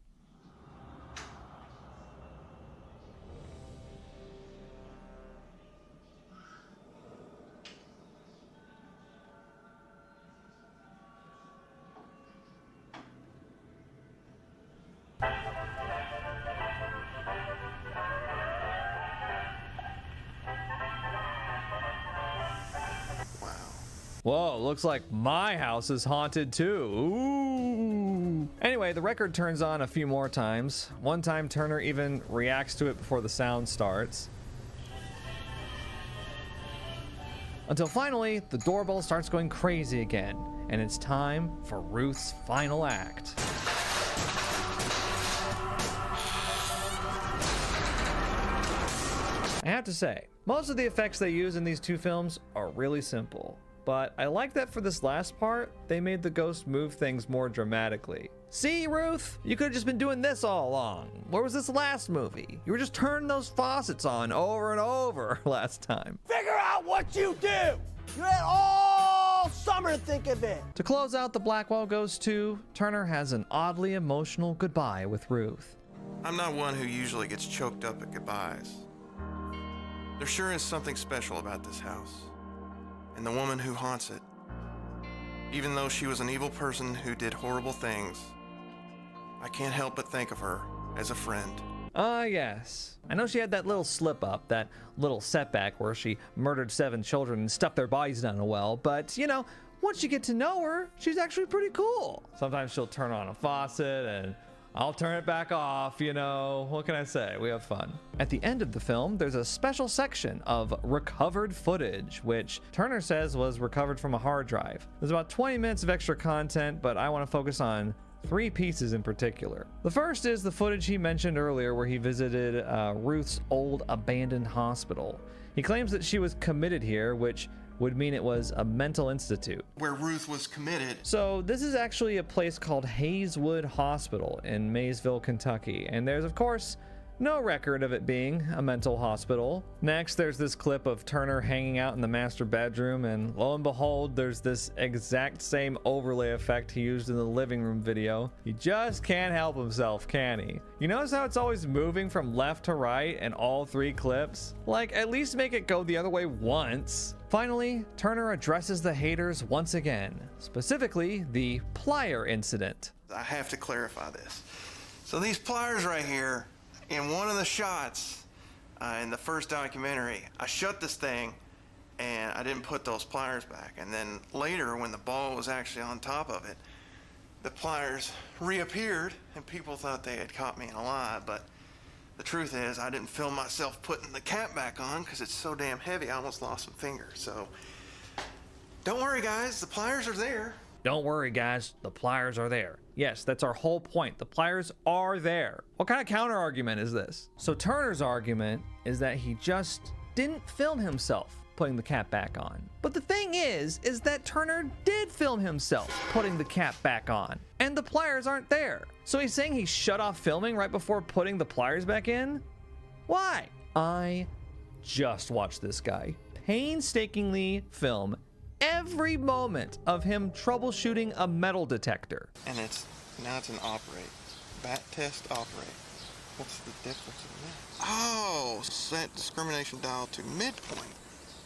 Whoa, looks like my house is haunted too. Ooh. Anyway, the record turns on a few more times. One time Turner even reacts to it before the sound starts. Until finally, the doorbell starts going crazy again, and it's time for Ruth's final act. I have to say, most of the effects they use in these two films are really simple. But I like that for this last part, they made the ghost move things more dramatically. See, Ruth? You could have just been doing this all along. Where was this last movie? You were just turning those faucets on over and over last time. Figure out what you do! You had all summer to think of it! To close out the Blackwell Ghost 2, Turner has an oddly emotional goodbye with Ruth. I'm not one who usually gets choked up at goodbyes. There sure is something special about this house. And the woman who haunts it. Even though she was an evil person who did horrible things, I can't help but think of her as a friend. Yes. I know she had that little slip up, that little setback where she murdered 7 children and stuffed their bodies down a well, but you know, once you get to know her, she's actually pretty cool. Sometimes she'll turn on a faucet and I'll turn it back off, you know, what can I say? We have fun. At the end of the film, there's a special section of recovered footage, which Turner says was recovered from a hard drive. There's about 20 minutes of extra content, but I want to focus on 3 pieces in particular. The first is the footage he mentioned earlier where he visited Ruth's old abandoned hospital. He claims that she was committed here, which would mean it was a mental institute. Where Ruth was committed. So this is actually a place called Hayeswood Hospital in Maysville, Kentucky, and there's of course no record of it being a mental hospital. Next, there's this clip of Turner hanging out in the master bedroom, and lo and behold, there's this exact same overlay effect he used in the living room video. He just can't help himself, can he? You notice how it's always moving from left to right in all 3 clips? Like, at least make it go the other way once. Finally, Turner addresses the haters once again, specifically the plier incident. I have to clarify this. So these pliers right here, in one of the shots in the first documentary, I shut this thing and I didn't put those pliers back. And then later, when the ball was actually on top of it, the pliers reappeared and people thought they had caught me in a lie. But the truth is, I didn't film myself putting the cap back on because it's so damn heavy, I almost lost some fingers. So don't worry, guys, the pliers are there. Don't worry, guys, the pliers are there. Yes, that's our whole point. The pliers are there. What kind of counter argument is this? So Turner's argument is that he just didn't film himself putting the cap back on. But the thing is that Turner did film himself putting the cap back on, and the pliers aren't there. So he's saying he shut off filming right before putting the pliers back in? Why? I just watched this guy painstakingly film every moment of him troubleshooting a metal detector. And now it's an operate. Bat test operate. What's the difference in that? Oh, set discrimination dial to midpoint.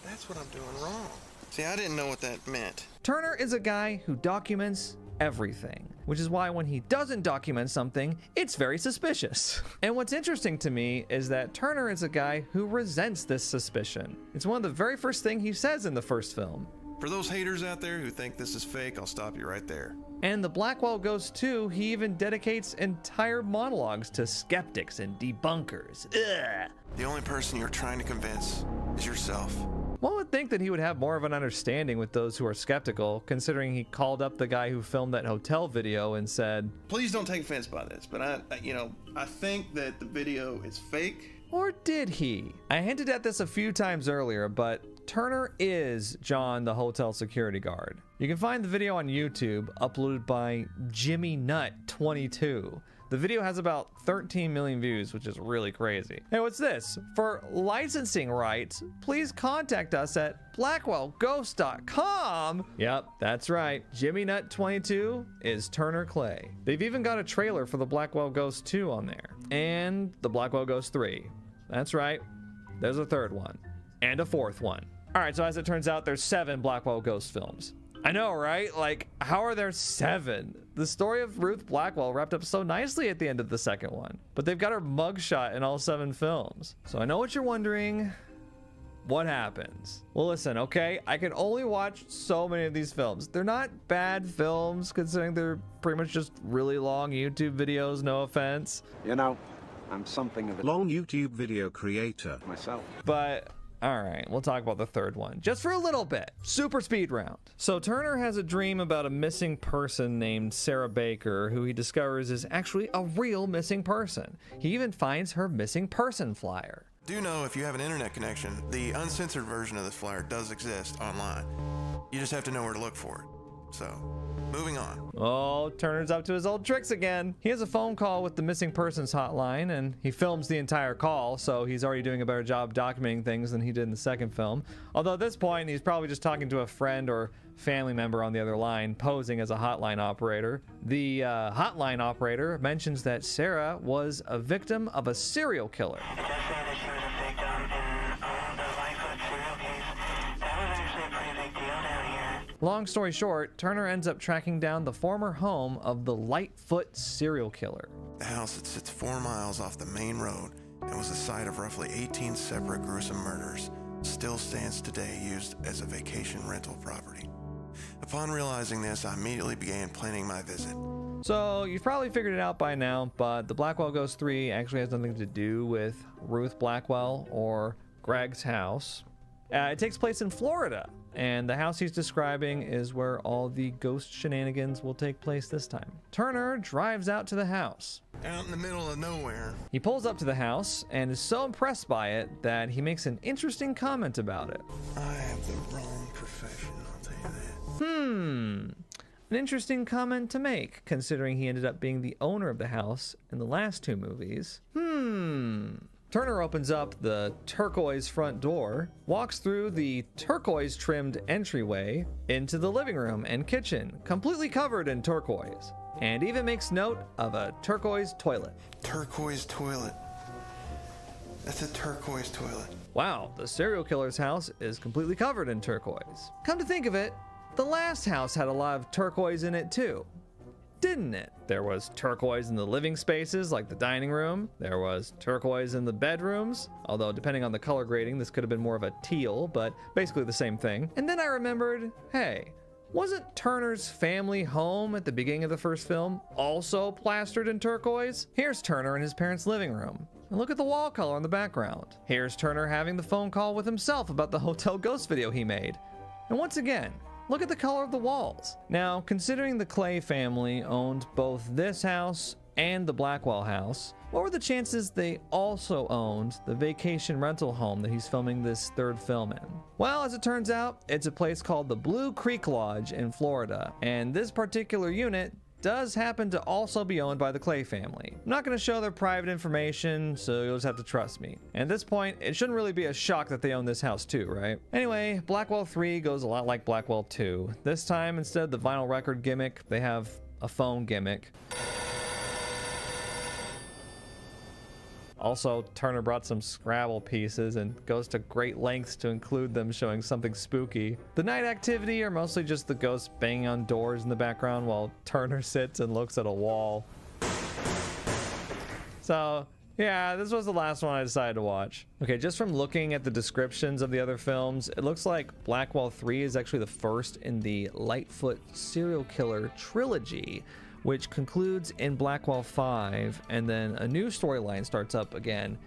That's what I'm doing wrong. See, I didn't know what that meant. Turner is a guy who documents everything, which is why when he doesn't document something, it's very suspicious. And what's interesting to me is that Turner is a guy who resents this suspicion. It's one of the very first things he says in the first film. For those haters out there who think this is fake, I'll stop you right there. And the Blackwell Ghost 2, he even dedicates entire monologues to skeptics and debunkers. Ugh. The only person you're trying to convince is yourself. One would think that he would have more of an understanding with those who are skeptical, considering he called up the guy who filmed that hotel video and said, "Please don't take offense by this, but I think that the video is fake." Or did he? I hinted at this a few times earlier, but Turner is John, the hotel security guard. You can find the video on YouTube, uploaded by JimmyNut22. The video has about 13 million views, which is really crazy. Hey, what's this? For licensing rights, please contact us at blackwellghost.com. Yep, that's right. JimmyNut22 is Turner Clay. They've even got a trailer for the Blackwell Ghost 2 on there. And the Blackwell Ghost 3. That's right. There's a third one. And a fourth one. Alright, so as it turns out, there's 7 Blackwell Ghost films. I know, right? Like, how are there 7? The story of Ruth Blackwell wrapped up so nicely at the end of the second one. But they've got her mugshot in all 7 films. So I know what you're wondering. What happens? Well, listen, okay? I can only watch so many of these films. They're not bad films, considering they're pretty much just really long YouTube videos, no offense. You know, I'm something of a long YouTube video creator myself. But all right, we'll talk about the third one just for a little bit. Super speed round. So Turner has a dream about a missing person named Sarah Baker, who he discovers is actually a real missing person. He even finds her missing person flyer. Do know if you have an internet connection, the uncensored version of this flyer does exist online. You just have to know where to look for it. So, moving on. Oh, Turner's up to his old tricks again. He has a phone call with the missing persons hotline, and he films the entire call, so he's already doing a better job documenting things than he did in the second film. Although at this point, he's probably just talking to a friend or family member on the other line, posing as a hotline operator. The hotline operator mentions that Sarah was a victim of a serial killer. Long story short, Turner ends up tracking down the former home of the Lightfoot serial killer. The house that sits 4 miles off the main road and was the site of roughly 18 separate gruesome murders still stands today, used as a vacation rental property. Upon realizing this, I immediately began planning my visit. So you've probably figured it out by now, but the Blackwell Ghost 3 actually has nothing to do with Ruth Blackwell or Greg's house. It takes place in Florida, and the house he's describing is where all the ghost shenanigans will take place this time. Turner drives out to the house. Out in the middle of nowhere. He pulls up to the house and is so impressed by it that he makes an interesting comment about it. I have the wrong profession, I'll tell you that. An interesting comment to make, considering he ended up being the owner of the house in the last 2 movies. Turner opens up the turquoise front door, walks through the turquoise trimmed entryway into the living room and kitchen, completely covered in turquoise, and even makes note of a turquoise toilet. Turquoise toilet. That's a turquoise toilet. Wow, the serial killer's house is completely covered in turquoise. Come to think of it, the last house had a lot of turquoise in it too, didn't it? There was turquoise in the living spaces, like the dining room. There was turquoise in the bedrooms, although depending on the color grading, this could have been more of a teal, but basically the same thing. And then I remembered, hey, wasn't Turner's family home at the beginning of the first film also plastered in turquoise? Here's Turner in his parents' living room. And look at the wall color in the background. Here's Turner having the phone call with himself about the Hotel Ghost video he made. And once again, look at the color of the walls. Now, considering the Clay family owned both this house and the Blackwell house, what were the chances they also owned the vacation rental home that he's filming this third film in? Well, as it turns out, it's a place called the Blue Creek Lodge in Florida, and this particular unit does happen to also be owned by the Clay family. I'm not going to show their private information, so you'll just have to trust me. And at this point, it shouldn't really be a shock that they own this house too, right? Anyway, Blackwell 3 goes a lot like Blackwell 2. This time, instead of the vinyl record gimmick, they have a phone gimmick. Also, Turner brought some Scrabble pieces and goes to great lengths to include them, showing something spooky. The night activity are mostly just the ghosts banging on doors in the background while Turner sits and looks at a wall. So, yeah, this was the last one I decided to watch. Okay, just from looking at the descriptions of the other films, it looks like Blackwell 3 is actually the first in the Lightfoot serial killer trilogy, which concludes in Blackwell 5, and then a new storyline starts up again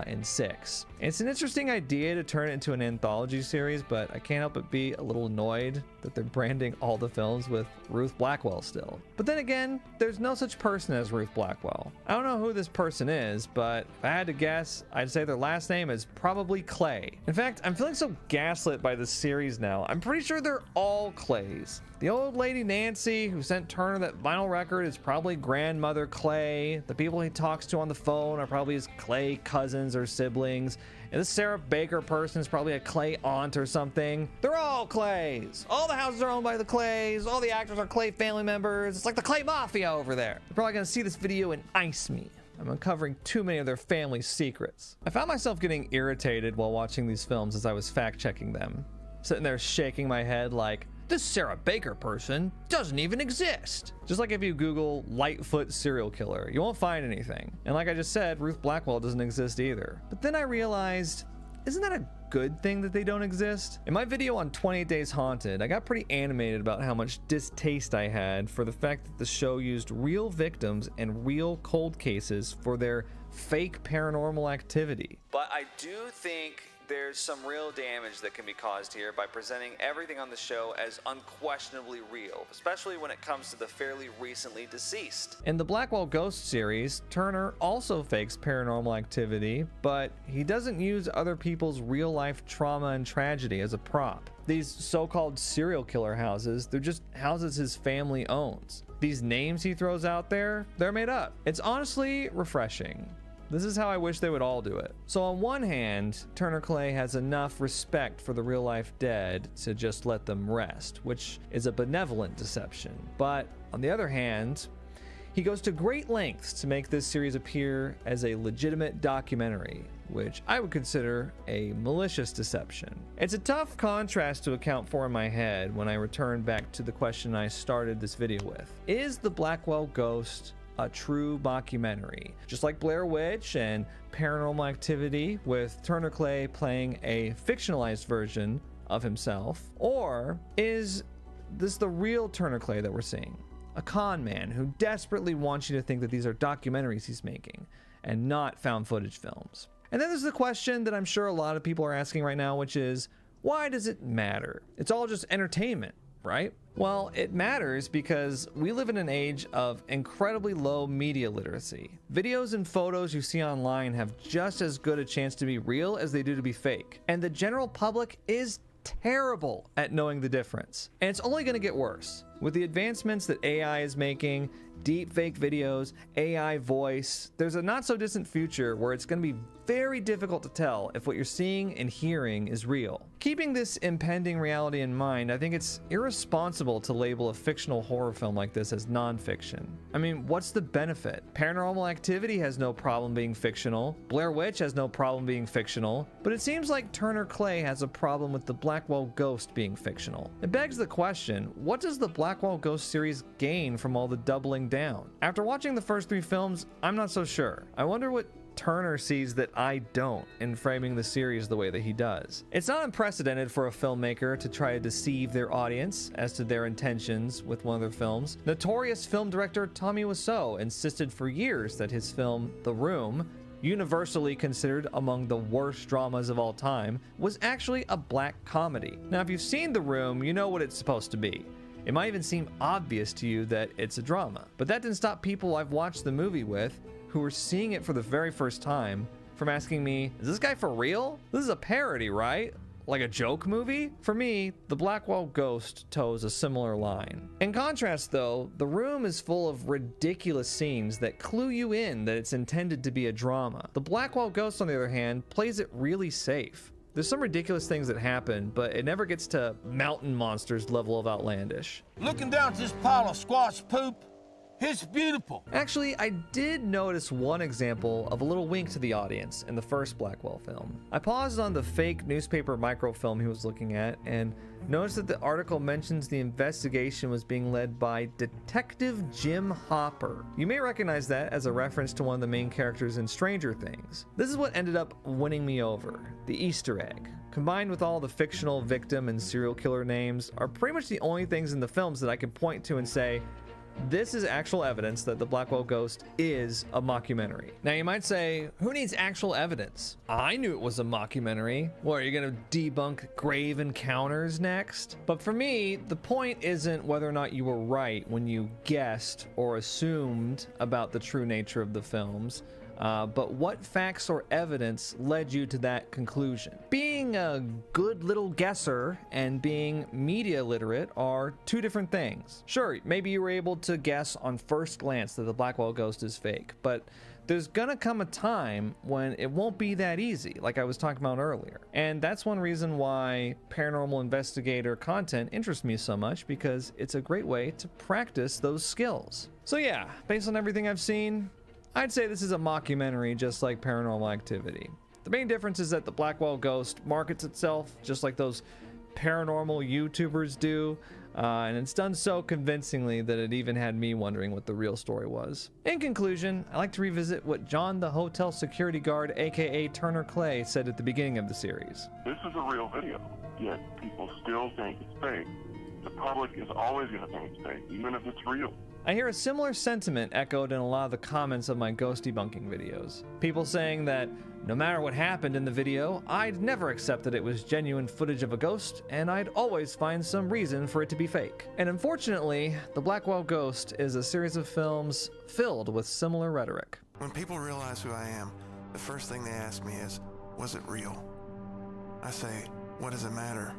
in 6. It's an interesting idea to turn it into an anthology series, but I can't help but be a little annoyed that they're branding all the films with Ruth Blackwell still. But then again, there's no such person as Ruth Blackwell. I don't know who this person is, but if I had to guess, I'd say their last name is probably Clay. In fact, I'm feeling so gaslit by this series now. I'm pretty sure they're all Clays. The old lady Nancy who sent Turner that vinyl record is probably grandmother Clay. The people he talks to on the phone are probably his Clay cousins or siblings. And this Sarah Baker person is probably a Clay aunt or something. They're all Clays. All the houses are owned by the Clays. All the actors are Clay family members. It's like the Clay Mafia over there. They're probably gonna see this video and ice me. I'm uncovering too many of their family's secrets. I found myself getting irritated while watching these films as I was fact-checking them. Sitting there shaking my head like, this Sarah Baker person doesn't even exist. Just like if you Google Lightfoot serial killer, you won't find anything. And like I just said, Ruth Blackwell doesn't exist either. But then I realized, isn't that a good thing that they don't exist? In my video on 28 Days Haunted, I got pretty animated about how much distaste I had for the fact that the show used real victims and real cold cases for their fake paranormal activity. But I do think there's some real damage that can be caused here by presenting everything on the show as unquestionably real, especially when it comes to the fairly recently deceased. In the Blackwell Ghost series, Turner also fakes paranormal activity, but he doesn't use other people's real-life trauma and tragedy as a prop. These so-called serial killer houses, they're just houses his family owns. These names he throws out there, they're made up. It's honestly refreshing. This is how I wish they would all do it. So on one hand, Turner Clay has enough respect for the real-life dead to just let them rest, which is a benevolent deception. But on the other hand, he goes to great lengths to make this series appear as a legitimate documentary, which I would consider a malicious deception. It's a tough contrast to account for in my head when I return back to the question I started this video with. Is the Blackwell Ghost a true mockumentary, just like Blair Witch and Paranormal Activity, with Turner Clay playing a fictionalized version of himself? Or is this the real Turner Clay that we're seeing? A con man who desperately wants you to think that these are documentaries he's making and not found footage films. And then there's the question that I'm sure a lot of people are asking right now, which is, why does it matter? It's all just entertainment, right? Well, it matters because we live in an age of incredibly low media literacy. Videos and photos you see online have just as good a chance to be real as they do to be fake. And the general public is terrible at knowing the difference. And it's only going to get worse. With the advancements that AI is making, deep fake videos, AI voice, there's a not so distant future where it's going to be very difficult to tell if what you're seeing and hearing is real. Keeping this impending reality in mind, I think it's irresponsible to label a fictional horror film like this as nonfiction. I mean, what's the benefit? Paranormal Activity has no problem being fictional. Blair Witch has no problem being fictional. But it seems like Turner Clay has a problem with the Blackwell Ghost being fictional. It begs the question, what does the Blackwell Ghost series gain from all the doubling down? After watching the first 3 films, I'm not so sure. I wonder what Turner sees that I don't in framing the series the way that he does. It's not unprecedented for a filmmaker to try to deceive their audience as to their intentions with one of their films. Notorious film director Tommy Wiseau insisted for years that his film, The Room, universally considered among the worst dramas of all time, was actually a black comedy. Now, if you've seen The Room, you know what it's supposed to be. It might even seem obvious to you that it's a drama. But that didn't stop people I've watched the movie with who were seeing it for the very first time from asking me, is this guy for real? This is a parody, right? Like a joke movie? For me, the Blackwell Ghost toes a similar line. In contrast though, The Room is full of ridiculous scenes that clue you in that it's intended to be a drama. The Blackwell Ghost, on the other hand, plays it really safe. There's some ridiculous things that happen, but it never gets to mountain monsters level of outlandish. Looking down at this pile of squash poop, it's beautiful. Actually, I did notice one example of a little wink to the audience in the first Blackwell film. I paused on the fake newspaper microfilm he was looking at and noticed that the article mentions the investigation was being led by Detective Jim Hopper. You may recognize that as a reference to one of the main characters in Stranger Things. This is what ended up winning me over, the Easter egg. Combined with all the fictional victim and serial killer names are pretty much the only things in the films that I can point to and say, This is actual evidence that the Blackwell Ghost is a mockumentary. Now you might say, who needs actual evidence? I knew it was a mockumentary. What, are you gonna debunk grave encounters next? But for me, the point isn't whether or not you were right when you guessed or assumed about the true nature of the films. But what facts or evidence led you to that conclusion? Being a good little guesser and being media literate are two different things. Sure, maybe you were able to guess on first glance that the Blackwell Ghost is fake, but there's gonna come a time when it won't be that easy, like I was talking about earlier. And that's one reason why paranormal investigator content interests me so much, because it's a great way to practice those skills. So yeah, based on everything I've seen, I'd say this is a mockumentary just like Paranormal Activity. The main difference is that the Blackwell Ghost markets itself just like those paranormal YouTubers do, and it's done so convincingly that it even had me wondering what the real story was. In conclusion, I like to revisit what John the hotel security guard, aka Turner Clay, said at the beginning of the series. This is a real video, yet people still think it's fake. The public is always going to think it's fake, even if it's real. I hear a similar sentiment echoed in a lot of the comments of my ghost debunking videos. People saying that no matter what happened in the video, I'd never accept that it was genuine footage of a ghost, and I'd always find some reason for it to be fake. And unfortunately, The Blackwell Ghost is a series of films filled with similar rhetoric. When people realize who I am, the first thing they ask me is, was it real? I say, what does it matter?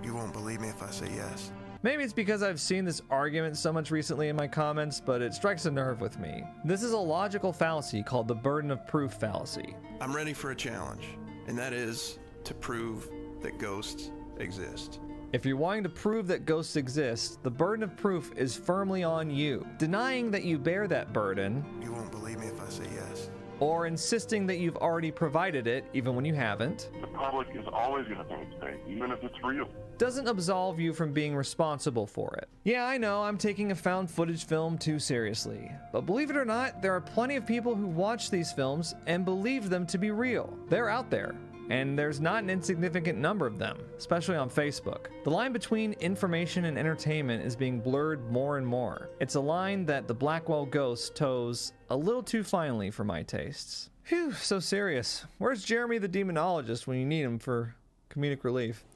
You won't believe me if I say yes. Maybe it's because I've seen this argument so much recently in my comments, but it strikes a nerve with me. This is a logical fallacy called the burden of proof fallacy. I'm ready for a challenge, and that is to prove that ghosts exist. If you're wanting to prove that ghosts exist, the burden of proof is firmly on you. Denying that you bear that burden, you won't believe me if I say yes, or insisting that you've already provided it even when you haven't, the public is always going to think it's fake, even if it's real, doesn't absolve you from being responsible for it. Yeah, I know I'm taking a found footage film too seriously, but believe it or not, there are plenty of people who watch these films and believe them to be real. They're out there, and there's not an insignificant number of them, especially on Facebook. The line between information and entertainment is being blurred more and more. It's a line that the Blackwell Ghost toes a little too finely for my tastes. Phew, so serious. Where's Jeremy the demonologist when you need him for comedic relief?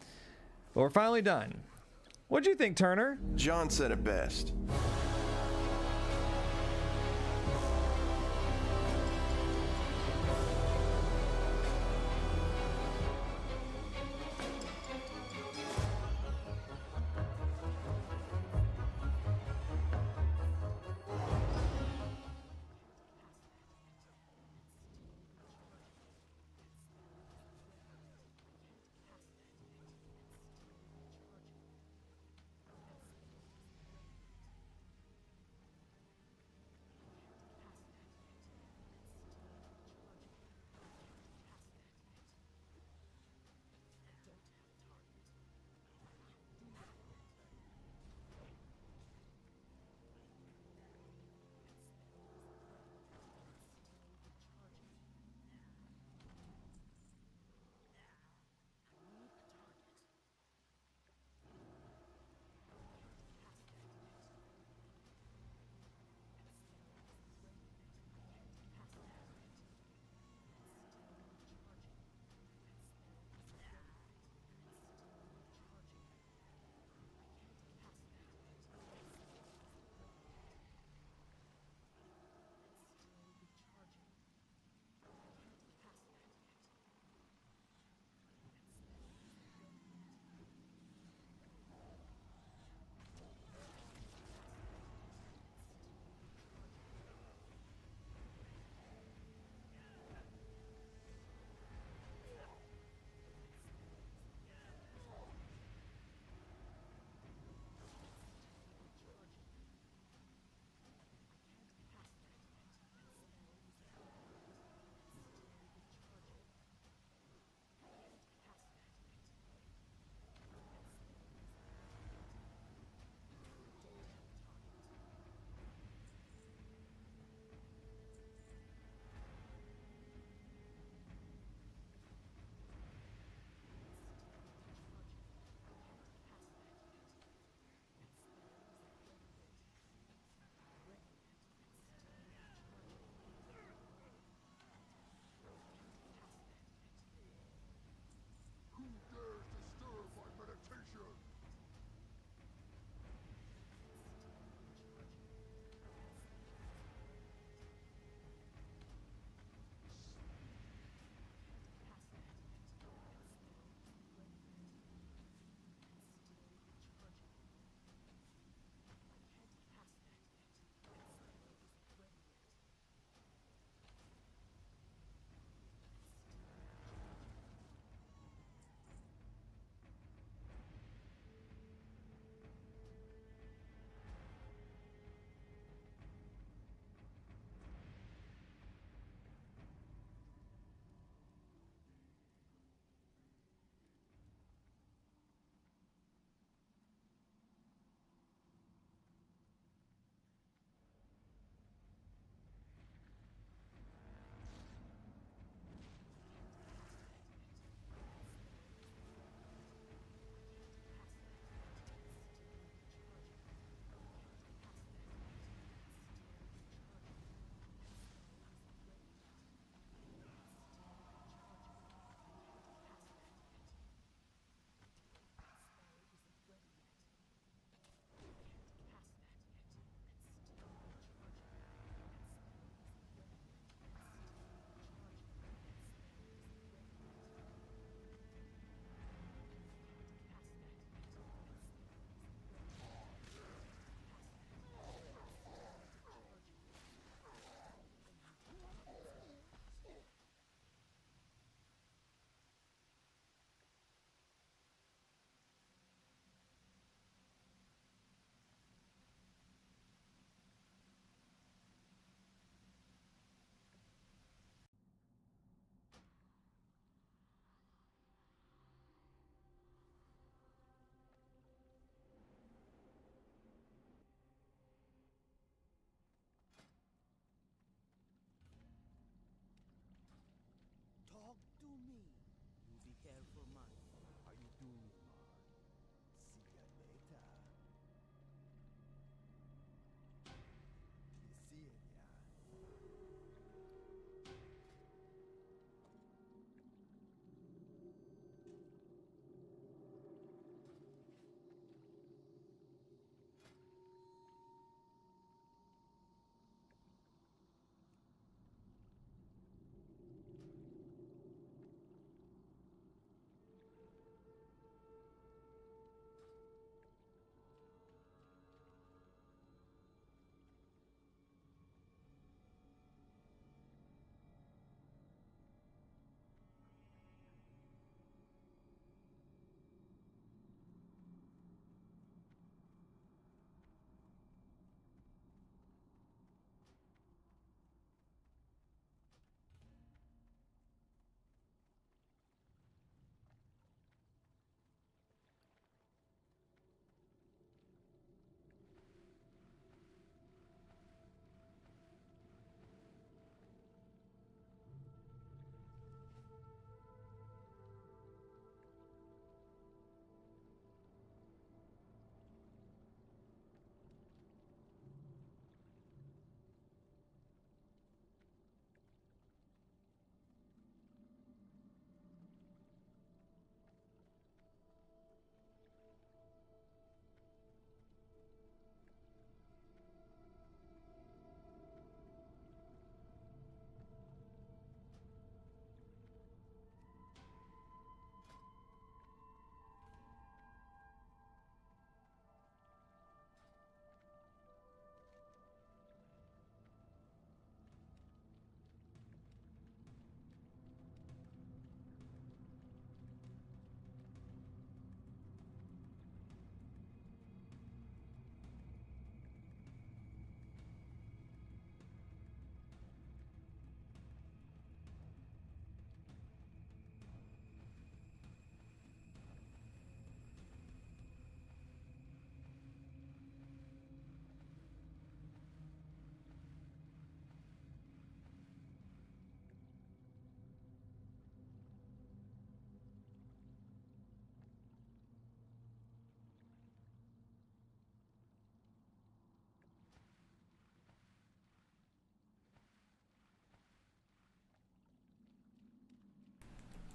But we're finally done. What'd you think, Turner? John said it best.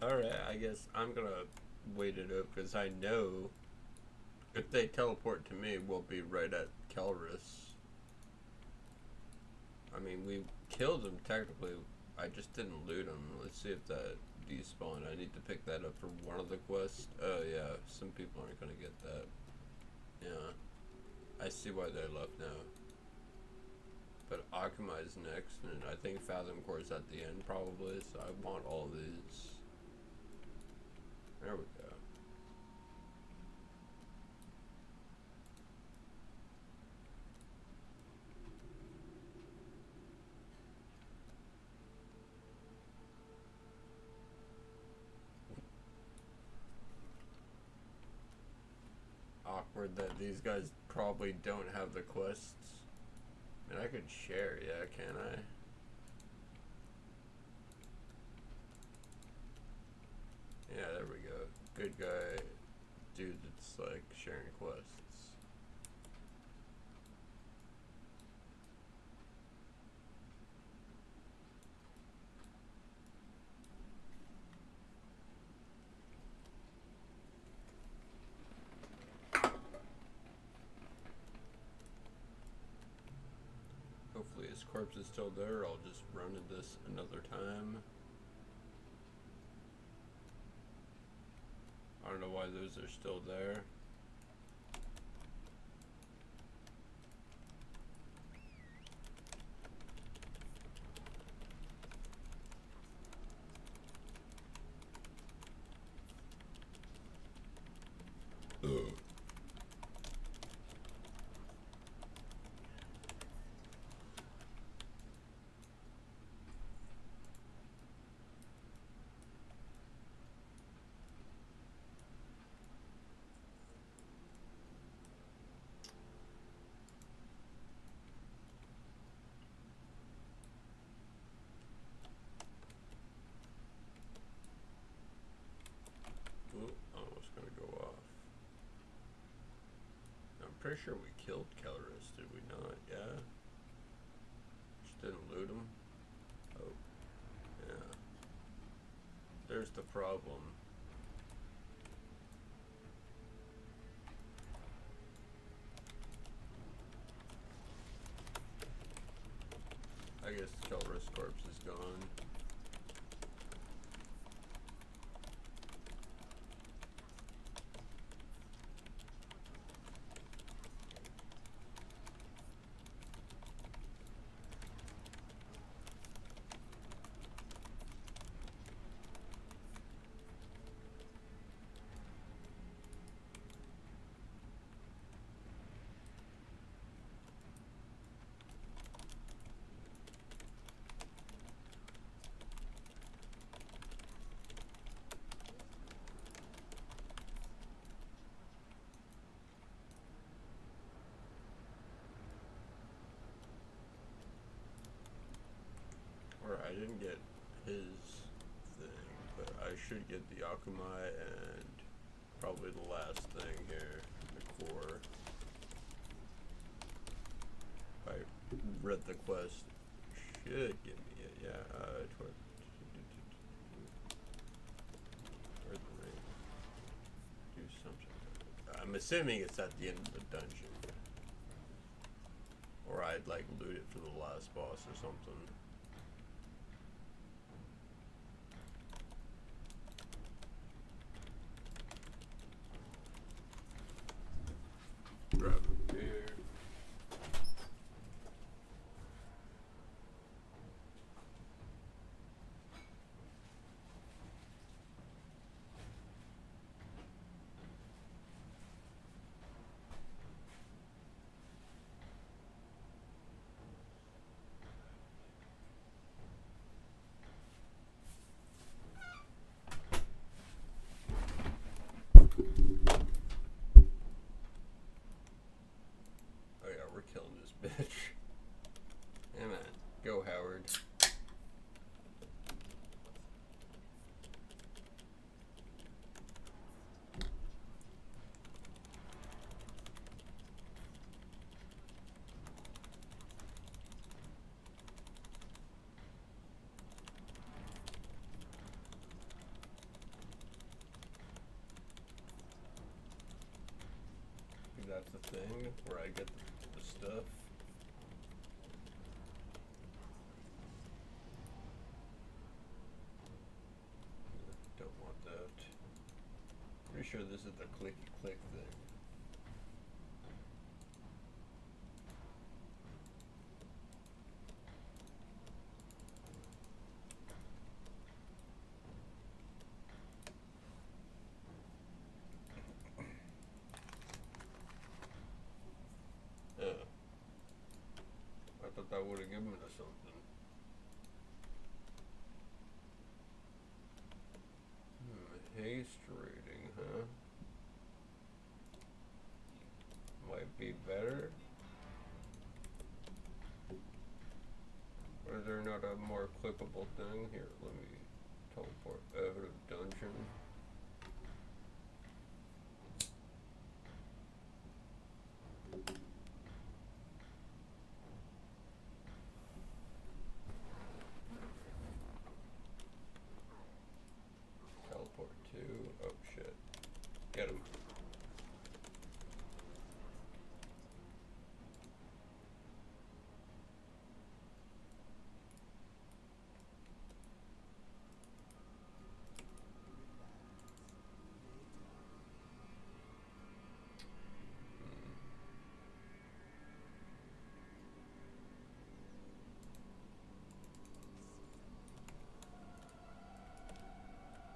Alright, I guess I'm gonna wait it up because I know if they teleport to me, we'll be right at Kelris. I mean, we killed him technically. I just didn't loot him. Let's see if that despawned. I need to pick that up for one of the quests. Oh yeah, some people aren't gonna get that. Yeah, I see why they left now. But Akuma is next, and I think Fathom Core is at the end probably, so I want all these. There we go. Awkward that these guys probably don't have the quests. And I could share, yeah, can I? Yeah, there we go. Good guy, dude that's like sharing quests. Hopefully his corpse is still there. I'll just run into this another time. I don't know why those are still there. Ugh. Pretty sure we killed Kelris, did we not? Yeah? Just didn't loot him? Oh. Yeah. There's the problem. I guess Kelris' corpse is gone. I didn't get his thing, but I should get the Akumai and probably the last thing here, the core. If I read the quest, should give me it, yeah. Where's the ring? Do something. I'm assuming it's at the end of the dungeon. Or I'd like loot it for the last boss or something. Grab a beer. that's the thing where I get the stuff. Don't want that. Pretty sure this is the clicky click thing. I thought that would have given us something. Haste rating, huh? Might be better. Or is there not a more clippable thing? Here, let me teleport out of dungeon. Teleport to, oh shit, get him.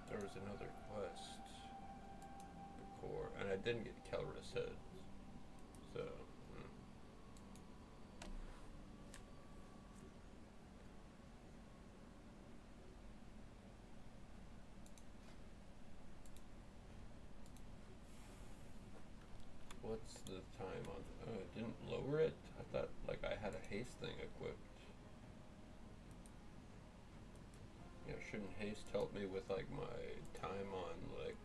There was another quest before, and I didn't get Calibur heads, so. What's the time on? Oh, it didn't lower it? I thought like I had a haste thing equipped. Yeah, shouldn't haste help me with like my time on like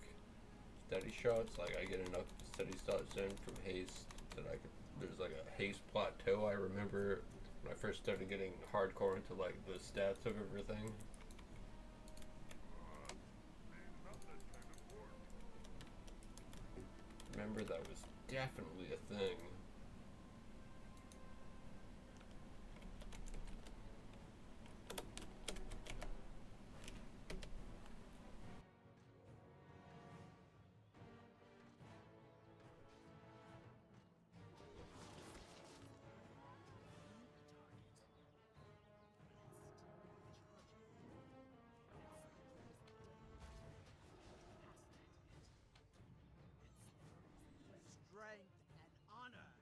steady shots? Like I get enough steady shots in from haste that I could, there's like a haste plateau I remember when I first started getting hardcore into like the stats of everything. Remember that was definitely a thing. Strength and honor.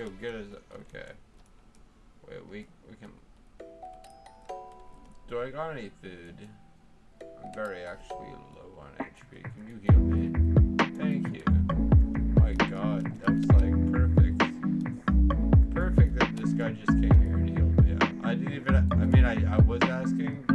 Yo, get us. Okay. Wait, we can. Do I got any food? I'm very actually low on HP. Can you heal me? Thank you. My God, that's like perfect. Perfect that this guy just came here and healed me. I didn't even. I mean, I was asking.